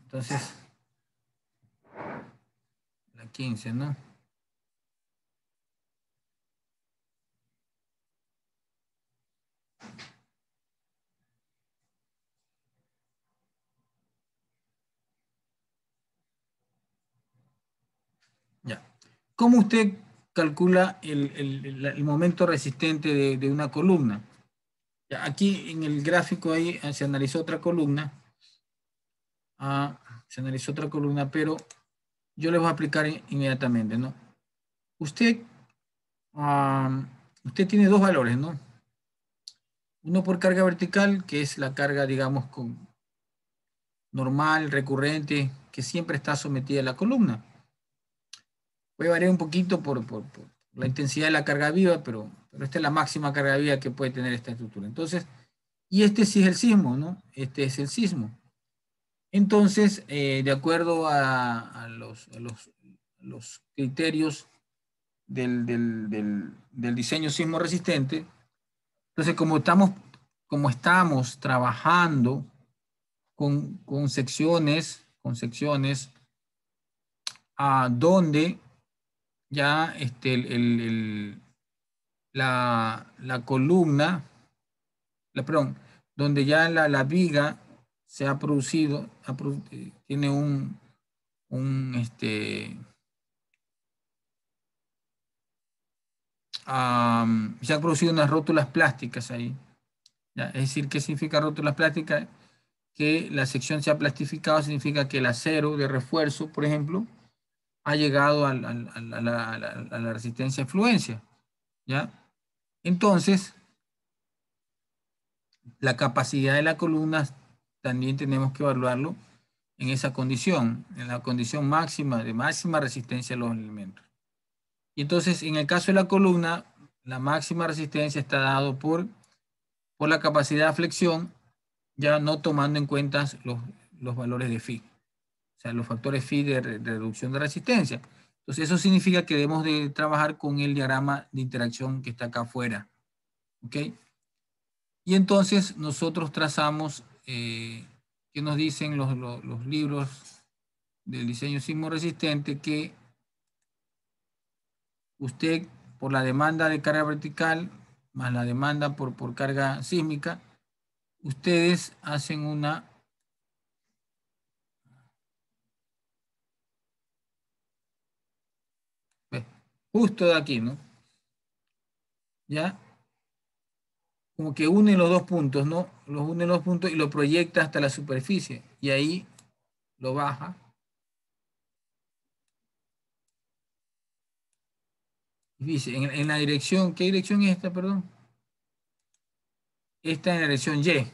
Entonces, la 15, ¿no? ¿cómo usted calcula el momento resistente de una columna? Aquí en el gráfico ahí se analizó otra columna. Se analizó otra columna, pero yo les voy a aplicar inmediatamente, ¿no? Usted tiene dos valores, ¿no? Uno por carga vertical, que es la carga, digamos, normal, recurrente, que siempre está sometida a la columna. Puede variar un poquito por la intensidad de la carga viva, pero esta es la máxima carga viva que puede tener esta estructura. Entonces, y este sí es el sismo, ¿no? Este es el sismo. Entonces, de acuerdo a los criterios del diseño sismo resistente, entonces como estamos trabajando con secciones donde ya la columna, perdón, donde ya la viga se ha producido, tiene se han producido unas rótulas plásticas ahí. ¿Ya? Es decir, ¿qué significa rótulas plásticas? Que la sección se ha plastificado, significa que el acero de refuerzo, por ejemplo, ha llegado a la resistencia a influencia. ¿Ya? Entonces, la capacidad de la columna también tenemos que evaluarlo en esa condición, en la condición máxima, de máxima resistencia a los elementos. Y entonces, en el caso de la columna, la máxima resistencia está dado por la capacidad de flexión, ya no tomando en cuenta los valores de phi, o sea, los factores phi de reducción de resistencia. Entonces, eso significa que debemos de trabajar con el diagrama de interacción que está acá afuera. ¿Ok? Y entonces nosotros trazamos, ¿qué nos dicen los libros del diseño sismo resistente? Que usted, por la demanda de carga vertical, más la demanda por carga sísmica, ustedes hacen una justo de aquí, ¿no? ¿Ya? Como que une los dos puntos, ¿no? Los une los puntos y lo proyecta hasta la superficie. Y ahí lo baja. Y dice, en la dirección, ¿qué dirección es esta, perdón? Esta en la dirección Y.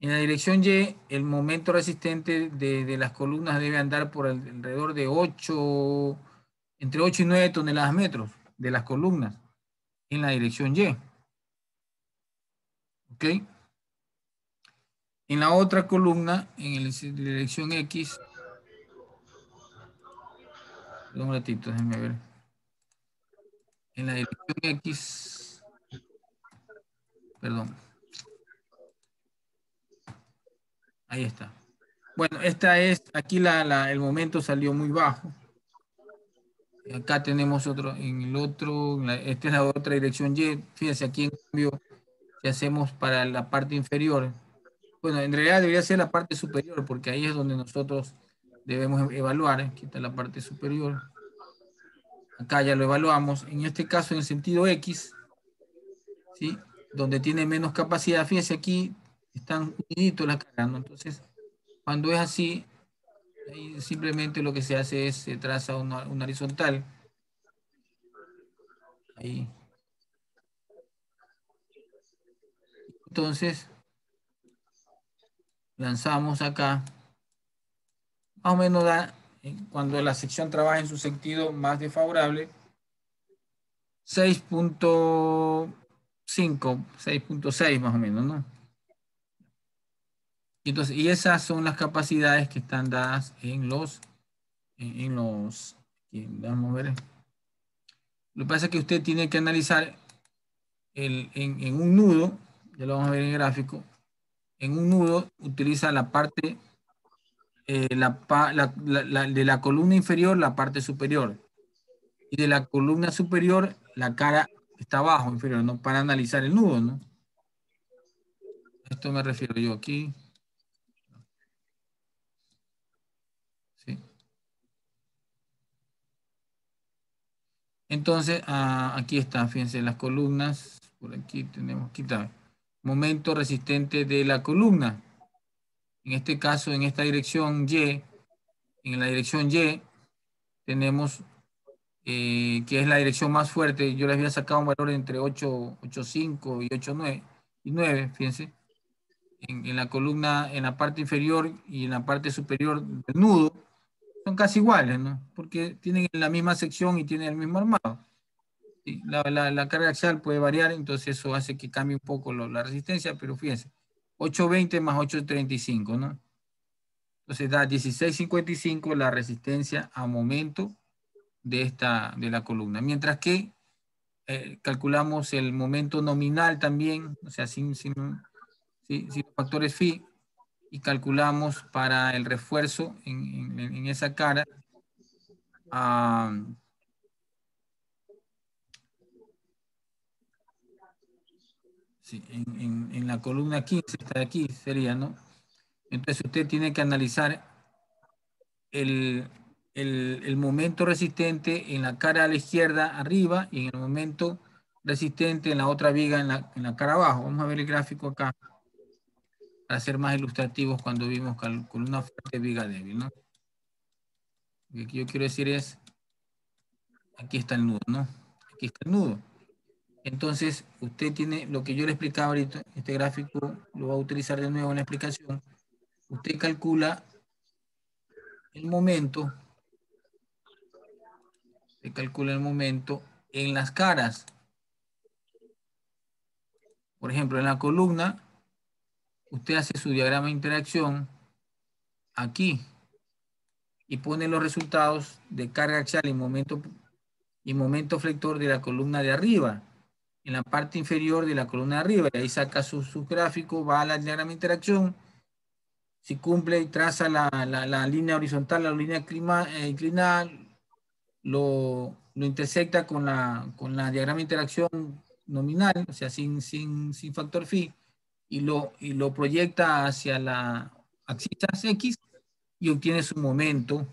En la dirección Y, el momento resistente de las columnas debe andar por alrededor de entre 8 y 9 toneladas metros de las columnas en la dirección Y. ¿Ok? En la otra columna, en la dirección X, un ratito, déjenme ver. En la dirección X, perdón. Ahí está. Bueno, esta es, aquí el momento salió muy bajo. Acá tenemos otro, en el otro, esta es la otra dirección Y. Fíjense, aquí en cambio, si hacemos para la parte inferior, bueno, en realidad debería ser la parte superior, porque ahí es donde nosotros debemos evaluar. Aquí está la parte superior. Acá ya lo evaluamos. En este caso, en el sentido X, ¿sí? Donde tiene menos capacidad, fíjense, aquí están uniditos las cargas, ¿no? Entonces, cuando es así, ahí simplemente lo que se hace es se traza una horizontal. Ahí. Entonces, lanzamos acá. Más o menos da, cuando la sección trabaja en su sentido más desfavorable, 6.5, 6.6 más o menos, ¿no? Entonces, y esas son las capacidades que están dadas vamos a ver. Lo que pasa es que usted tiene que analizar en un nudo, ya lo vamos a ver en el gráfico, en un nudo utiliza la parte de la columna inferior, la parte superior, y de la columna superior, la cara está abajo, inferior, ¿no? Para analizar el nudo, ¿no? A esto me refiero yo aquí. ¿Sí? Entonces, aquí está, fíjense, las columnas. Por aquí tenemos, aquí está. Momento resistente de la columna. En este caso, en esta dirección Y, en la dirección Y, tenemos que es la dirección más fuerte. Yo les había sacado un valor entre 8.5 y 8.9 y 9, fíjense. En la columna, en la parte inferior y en la parte superior del nudo, son casi iguales, ¿no? Porque tienen la misma sección y tienen el mismo armado. Sí, la carga axial puede variar, entonces eso hace que cambie un poco la resistencia, pero fíjense, 8.20 más 8.35, ¿no? Entonces da 16.55 la resistencia a momento de la columna. Mientras que calculamos el momento nominal también, o sea, sin los factores phi, y calculamos para el refuerzo en esa cara sí, en la columna 15, está de aquí, sería, ¿no? Entonces usted tiene que analizar el momento resistente en la cara a la izquierda arriba y en el momento resistente en la otra viga en la cara abajo. Vamos a ver el gráfico acá para ser más ilustrativos cuando vimos columna fuerte, viga débil, ¿no? Lo que yo quiero decir es, aquí está el nudo, ¿no? Aquí está el nudo. Entonces, usted tiene lo que yo le explicaba ahorita, este gráfico lo va a utilizar de nuevo en la explicación. Usted calcula el momento, en las caras. Por ejemplo, en la columna, usted hace su diagrama de interacción aquí y pone los resultados de carga axial y momento flector de la columna de arriba, en la parte inferior de la columna de arriba, y ahí saca su gráfico, va a la diagrama de interacción, si cumple y traza la línea horizontal, la línea inclinada, lo intersecta con la diagrama de interacción nominal, o sea, sin factor phi, y lo proyecta hacia la axis X y obtiene su momento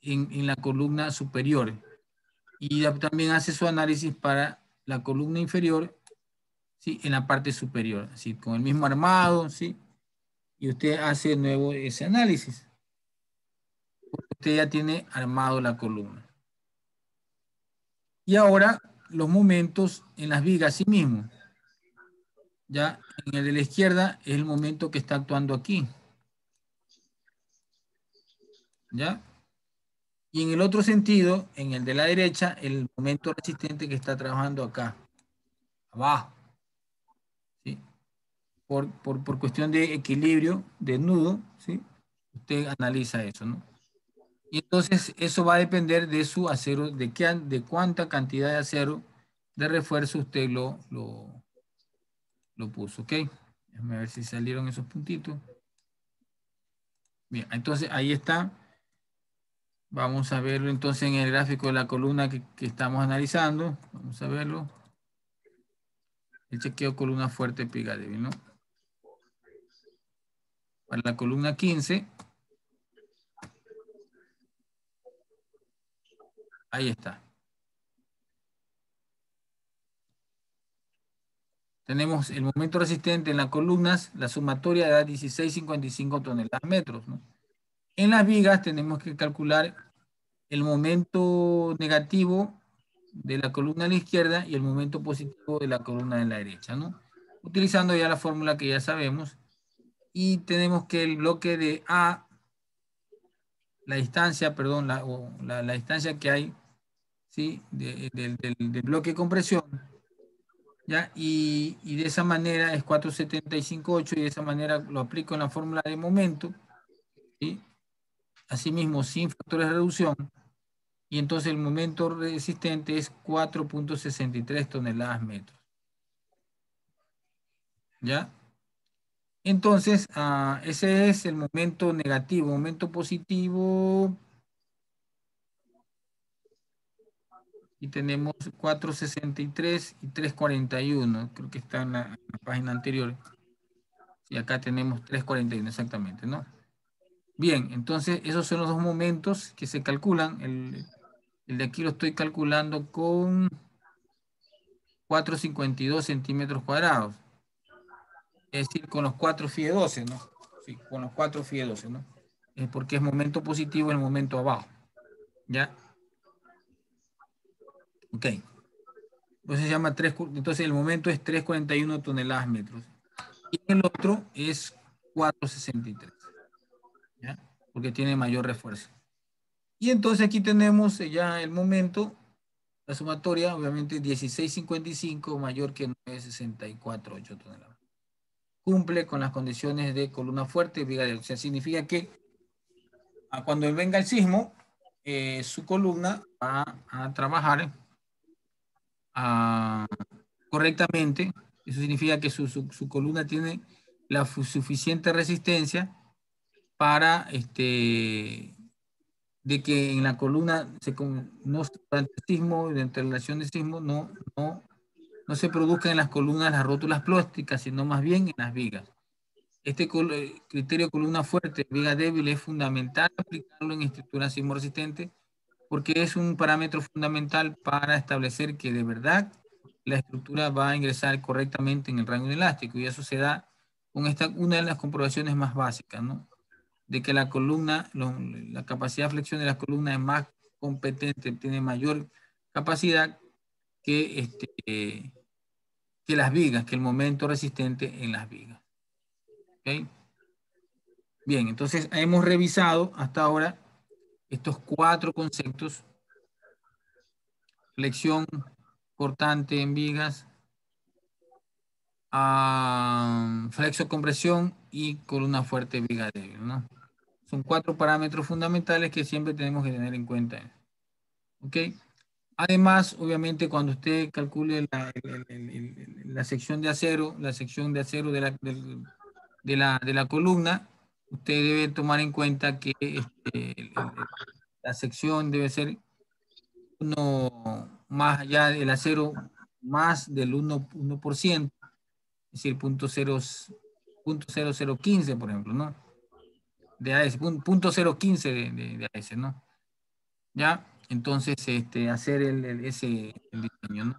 en la columna superior. Y también hace su análisis para la columna inferior, ¿sí? En la parte superior, ¿sí? Con el mismo armado, ¿sí? Y usted hace de nuevo ese análisis. Usted ya tiene armado la columna. Y ahora los momentos en las vigas sí mismo. Ya en el de la izquierda es el momento que está actuando aquí. ¿Ya? Y en el otro sentido, en el de la derecha, el momento resistente que está trabajando acá, abajo. ¿Sí? Por cuestión de equilibrio de nudo, ¿sí? Usted analiza eso, ¿no? Y entonces eso va a depender de su acero, de cuánta cantidad de acero de refuerzo usted lo puso, ¿ok? Déjame ver si salieron esos puntitos. Bien, entonces ahí está. Vamos a verlo entonces en el gráfico de la columna que estamos analizando. Vamos a verlo. El chequeo columna fuerte, piga débil, ¿no? Para la columna 15. Ahí está. Tenemos el momento resistente en las columnas, la sumatoria da 16,55 toneladas metros, ¿no? En las vigas tenemos que calcular el momento negativo de la columna a la izquierda y el momento positivo de la columna de la derecha, ¿no? Utilizando ya la fórmula que ya sabemos. Y tenemos que el bloque de A, la distancia, perdón, la distancia que hay, ¿sí? Del bloque de compresión, ¿ya? Y de esa manera es 4,758 y de esa manera lo aplico en la fórmula de momento, ¿sí? Asimismo, sin factores de reducción, y entonces el momento resistente es 4,63 toneladas metros. ¿Ya? Entonces, ese es el momento negativo. Momento positivo, y tenemos 4,63 y 3,41. Creo que está en la página anterior. Y acá tenemos 3,41 exactamente, ¿no? Bien, entonces esos son los dos momentos que se calculan, el El de aquí lo estoy calculando con 4,52 centímetros cuadrados. Es decir, con los 4 Fie 12, ¿no? Sí, con los 4 Fie 12, ¿no? Porque es momento positivo el momento abajo. ¿Ya? Ok. Entonces se llama entonces el momento es 3,41 toneladas metros. Y el otro es 4,63. ¿Ya? Porque tiene mayor refuerzo. Y entonces aquí tenemos ya el momento, la sumatoria, obviamente 16,55 mayor que 9,64,8 toneladas. Cumple con las condiciones de columna fuerte, viga débil. O sea, significa que cuando venga el sismo, su columna va a trabajar correctamente. Eso significa que su columna tiene la suficiente resistencia para de que en la columna durante el sismo, durante la relación de sismo, no se produzcan en las columnas las rótulas plásticas, sino más bien en las vigas. Este criterio de columna fuerte, viga débil, es fundamental aplicarlo en estructuras sismo resistentes porque es un parámetro fundamental para establecer que de verdad la estructura va a ingresar correctamente en el rango inelástico, y eso se da con una de las comprobaciones más básicas, ¿no? De que la columna, la capacidad de flexión de la columna es más competente, tiene mayor capacidad que, que las vigas, que el momento resistente en las vigas. ¿Okay? Bien, entonces hemos revisado hasta ahora estos 4 conceptos: flexión cortante en vigas, flexocompresión y columna fuerte viga débil, ¿no? Son 4 parámetros fundamentales que siempre tenemos que tener en cuenta. ¿Ok? Además, obviamente, cuando usted calcule la sección de acero, de la columna, usted debe tomar en cuenta que la sección debe ser más allá del acero, más del 1%, es decir, 0.0015, por ejemplo, ¿no? De AS, 0.015 de AS, ¿no? ¿Ya? Entonces, hacer ese diseño, ¿no?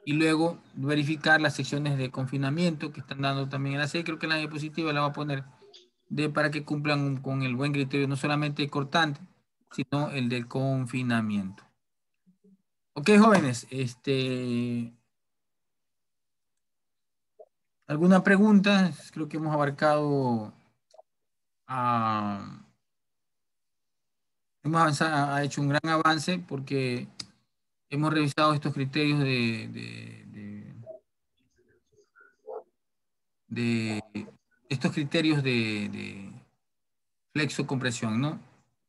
Y luego verificar las secciones de confinamiento que están dando también en la serie. Creo que en la diapositiva la va a poner para que cumplan con el buen criterio, no solamente cortante, sino el del confinamiento. Ok, jóvenes, ¿alguna pregunta? Creo que hemos abarcado, ha hecho un gran avance porque hemos revisado estos criterios de flexocompresión, ¿no?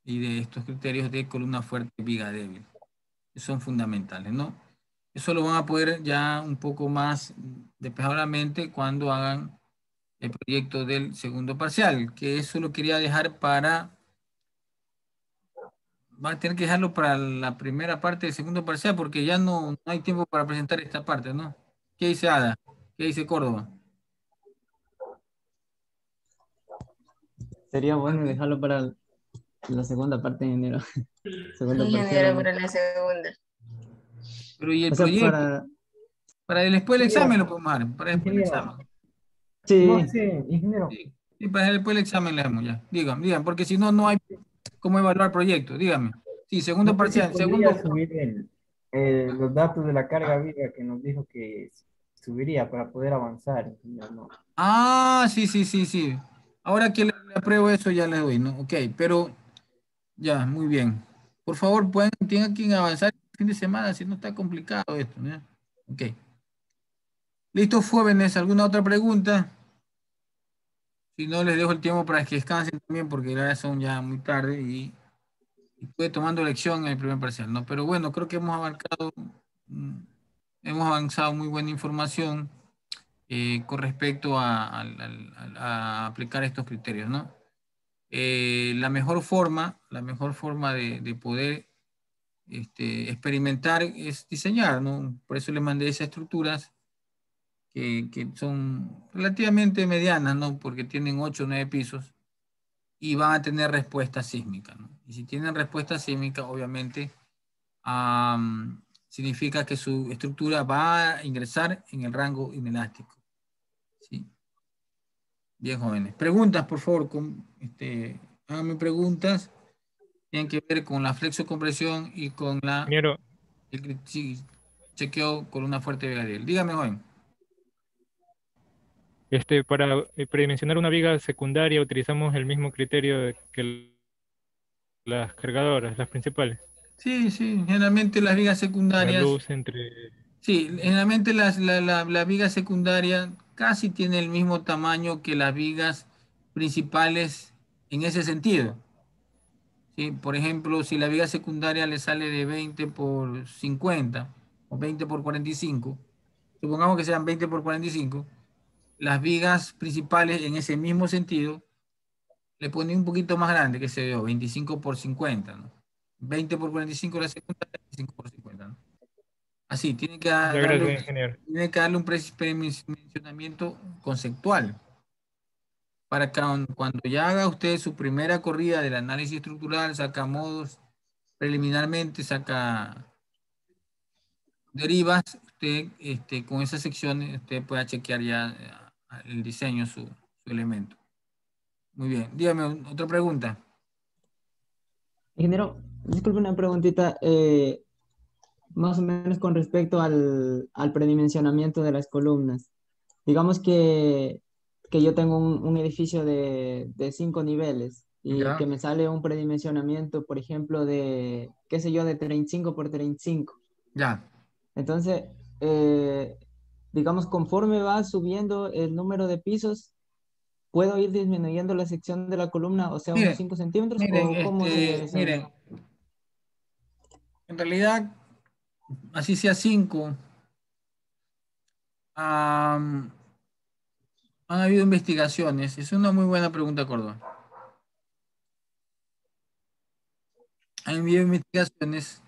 Y de estos criterios de columna fuerte, viga débil, que son fundamentales, ¿no? Eso lo van a poder ya un poco más despejado la mente cuando hagan el proyecto del segundo parcial, que eso lo quería dejar va a tener que dejarlo para la primera parte del segundo parcial porque ya no hay tiempo para presentar esta parte, ¿no? ¿Qué dice Ada? ¿Qué dice Córdoba? Sería bueno dejarlo para la segunda parte de enero. Segunda Ingeniero, para la segunda. Pero ¿y el proyecto? Para después del examen lo podemos dar. Para después del examen. Sí. No, sí, ingeniero. Sí, para después del examen le damos ya. Dígame, porque si no, no hay cómo evaluar el proyecto. Dígame. Sí, segundo parcial. Podría subir los datos de la carga viva que nos dijo que subiría para poder avanzar. No. Ah, sí. Ahora que le apruebo eso ya le doy, ¿no? Ok, pero ya, muy bien. Por favor, tienen que avanzar el fin de semana, si no está complicado esto, ¿no? Ok. Listo, jóvenes, ¿alguna otra pregunta? Si no, les dejo el tiempo para que descansen también, porque ya son ya muy tarde y estoy tomando lección en el primer parcial, ¿no? Pero bueno, creo que hemos avanzado muy buena información con respecto a aplicar estos criterios, ¿no? La mejor forma de poder experimentar es diseñar, ¿no? Por eso les mandé esas estructuras que son relativamente medianas, ¿no? Porque tienen 8 o 9 pisos y van a tener respuesta sísmica, ¿no? Y si tienen respuesta sísmica, obviamente, significa que su estructura va a ingresar en el rango inelástico. ¿Sí? Bien, jóvenes. Preguntas, por favor. Háganme preguntas. Tienen que ver con la flexocompresión y con la... Sí, chequeo con una fuerte Vegadiel. Dígame, joven. Para predimensionar una viga secundaria utilizamos el mismo criterio que las cargadoras, las principales. Sí, generalmente las vigas secundarias... La luz entre... Sí, generalmente la viga secundaria casi tiene el mismo tamaño que las vigas principales en ese sentido. ¿Sí? Por ejemplo, si la viga secundaria le sale de 20 por 50 o 20 por 45, supongamos que sean 20 por 45, las vigas principales en ese mismo sentido le ponen un poquito más grande, que se dio 25 por 50, ¿no? 20 por 45 la secundaria, 25 por 50, ¿no? Así, tiene que darle un predimensionamiento conceptual para que cuando ya haga usted su primera corrida del análisis estructural, saca modos preliminarmente, saca derivas, usted con esas secciones usted pueda chequear ya el diseño, su elemento. Muy bien, dígame otra pregunta. Ingeniero, disculpe una preguntita, más o menos con respecto al predimensionamiento de las columnas. Digamos que yo tengo un edificio de 5 niveles y Ya. que me sale un predimensionamiento, por ejemplo, de, qué sé yo, de 35 por 35. Ya. Entonces, digamos, conforme va subiendo el número de pisos, ¿puedo ir disminuyendo la sección de la columna, o sea, unos 5 centímetros? Miren, ¿O cómo sería eso? miren, en realidad, así sea 5, han habido investigaciones. Es una muy buena pregunta, Córdoba. Han habido investigaciones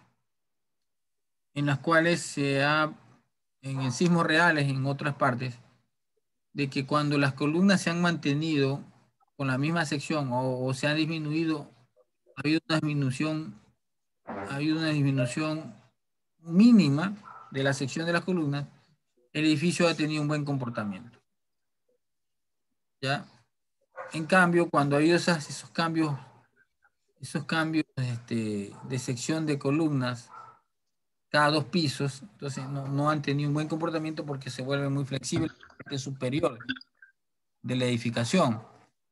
en las cuales en sismos reales en otras partes, de que cuando las columnas se han mantenido con la misma sección o se ha disminuido, ha habido una disminución mínima de la sección de las columnas, el edificio ha tenido un buen comportamiento. ¿Ya? En cambio, cuando ha habido esos cambios de sección de columnas cada 2 pisos, entonces no han tenido un buen comportamiento porque se vuelve muy flexible la parte superior de la edificación,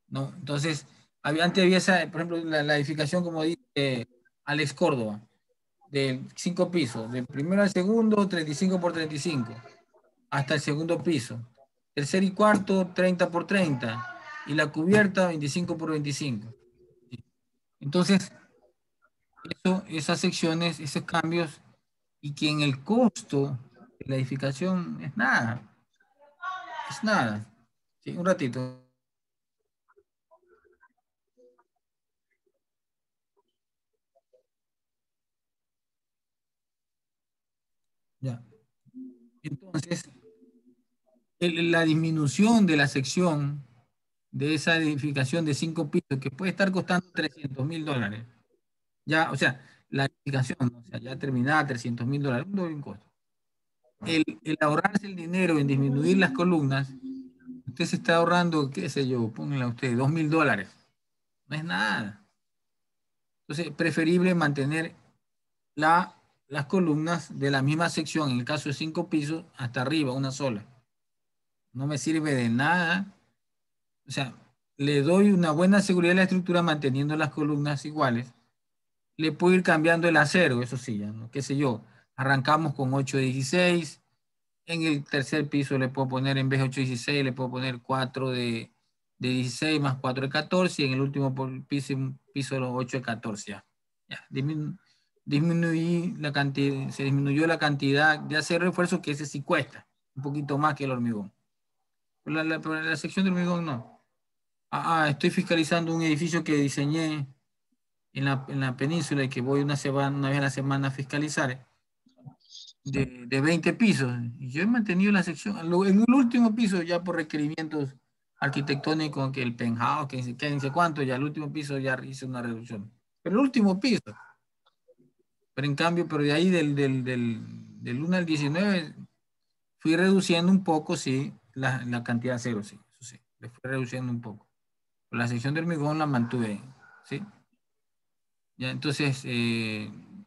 ¿no? Entonces, antes había por ejemplo, la edificación, como dice Alex Córdoba, de 5 pisos, del primero al segundo, 35 por 35, hasta el segundo piso. Tercer y cuarto, 30 por 30, y la cubierta, 25 por 25. Entonces, esas secciones, esos cambios, y que en el costo de la edificación es nada. Es nada. Sí, un ratito. Ya. Entonces, la disminución de la sección de esa edificación de 5 pisos, que puede estar costando $300,000. Ya, o sea, la edificación, o sea, ya terminada, $300,000, un doble costo. El ahorrarse el dinero en disminuir las columnas, usted se está ahorrando, qué sé yo, pónganle a usted, $2,000. No es nada. Entonces, preferible mantener las columnas de la misma sección, en el caso de 5 pisos, hasta arriba, una sola. No me sirve de nada. O sea, le doy una buena seguridad a la estructura manteniendo las columnas iguales. Le puedo ir cambiando el acero, eso sí, ya, ¿no? Qué sé yo, arrancamos con 8-16, en el tercer piso le puedo poner, en vez de 8-16, le puedo poner 4 de 16 más 4 de 14, y en el último piso los 8 de 14. Ya. Disminuí la cantidad, se disminuyó la cantidad de hacer refuerzo, que ese sí cuesta, un poquito más que el hormigón. Pero la sección de hormigón no. Estoy fiscalizando un edificio que diseñé en la península y que voy una vez a la semana a fiscalizar, de 20 pisos. Y yo he mantenido la sección. En el último piso, ya por requerimientos arquitectónico, que el penthouse, que no sé cuánto, ya el último piso ya hice una reducción. Pero el último piso. Pero en cambio, pero de ahí del 1 al 19, fui reduciendo un poco, sí, la cantidad cero, sí, eso sí, le fui reduciendo un poco. La sección de hormigón la mantuve, ¿sí? Ya, entonces,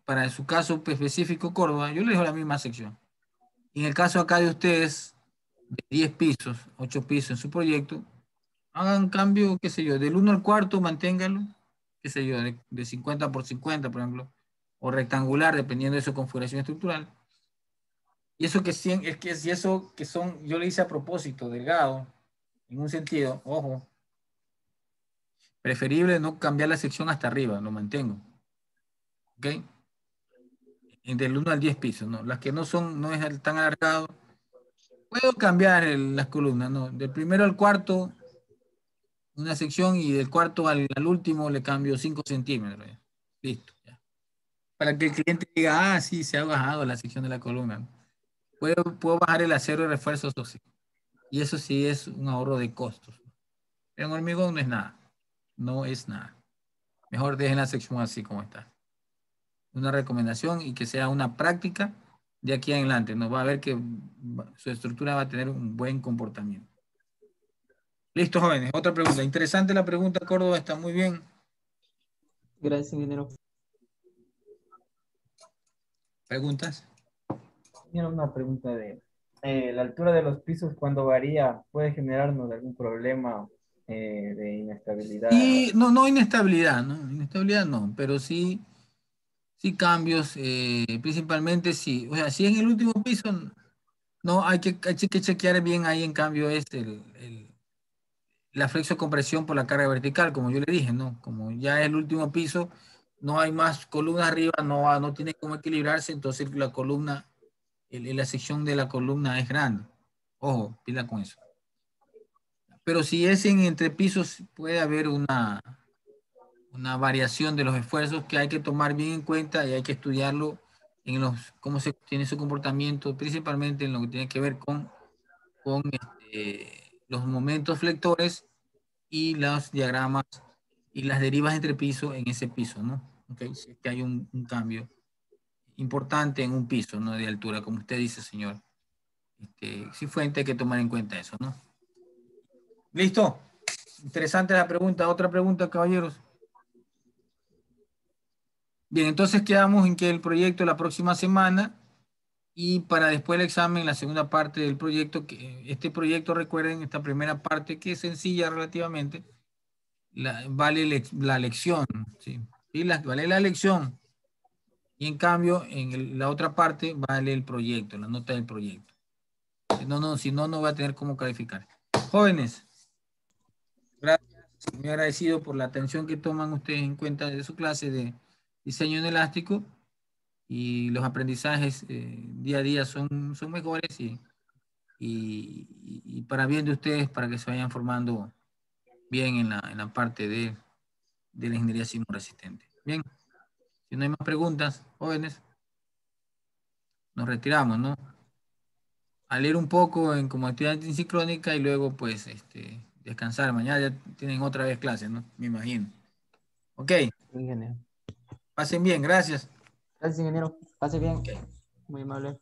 para su caso específico, Córdoba, yo le dejo la misma sección. Y en el caso acá de ustedes, de 10 pisos, 8 pisos en su proyecto, hagan cambio, qué sé yo, del 1 al cuarto, manténganlo, qué sé yo, de 50 por 50, por ejemplo, o rectangular, dependiendo de su configuración estructural. Y eso que es que si eso que son, yo le hice a propósito, delgado, en un sentido, ojo, preferible no cambiar la sección hasta arriba, lo mantengo. ¿Ok? Del 1 al 10 pisos, ¿no? Las que no son, no es tan alargado, puedo cambiar las columnas, ¿no? Del primero al cuarto, una sección, y del cuarto al último le cambio 5 centímetros. ¿Ya? Listo. Ya. Para que el cliente diga, ah, sí, se ha bajado la sección de la columna, ¿no? Puedo bajar el acero de refuerzo, eso sí. Y eso sí es un ahorro de costos. Pero en hormigón no es nada. No es nada. Mejor dejen la sección así como está. Una recomendación, y que sea una práctica de aquí en adelante. Nos va a ver que su estructura va a tener un buen comportamiento. Listo, jóvenes. Otra pregunta. Interesante la pregunta, Córdoba. Está muy bien. Gracias, ingeniero. ¿Preguntas? Tenía una pregunta de la altura de los pisos cuando varía puede generarnos algún problema de inestabilidad. Y no inestabilidad, ¿no? Inestabilidad no, pero sí cambios, principalmente sí. O sea, si en el último piso, no, hay que chequear bien ahí, en cambio, es la flexocompresión por la carga vertical, como yo le dije, ¿no? Como ya es el último piso, no hay más columnas arriba, no tiene cómo equilibrarse, entonces la columna, la sección de la columna es grande. Ojo, pila con eso. Pero si es en entre pisos, puede haber una variación de los esfuerzos que hay que tomar bien en cuenta, y hay que estudiarlo en cómo se tiene su comportamiento, principalmente en lo que tiene que ver con los momentos flectores y los diagramas y las derivas entre pisos en ese piso, ¿no? Okay. Si es que hay un cambio importante en un piso, ¿no? De altura, como usted dice, señor. Cifuente, hay que tomar en cuenta eso, ¿no? ¿Listo? Interesante la pregunta. Otra pregunta, caballeros. Bien, entonces quedamos en que el proyecto la próxima semana, y para después el examen, la segunda parte del proyecto, que este proyecto, recuerden, esta primera parte, que es sencilla relativamente, vale la lección, ¿sí? Vale la lección, y en cambio en la otra parte vale el proyecto, la nota del proyecto. Si no va a tener cómo calificar. Jóvenes, gracias, muy agradecido por la atención que toman ustedes en cuenta de su clase de diseño en elástico, y los aprendizajes día a día son mejores, y para bien de ustedes, para que se vayan formando bien en la parte de la ingeniería sismo resistente. Bien, si no hay más preguntas, jóvenes, nos retiramos, ¿no? A leer un poco como actividad sincrónica, y luego pues descansar. Mañana ya tienen otra vez clases, ¿no? Me imagino. Ok. Ingeniero. Pasen bien, gracias. Gracias, ingeniero. Pase bien. Okay. Muy amable.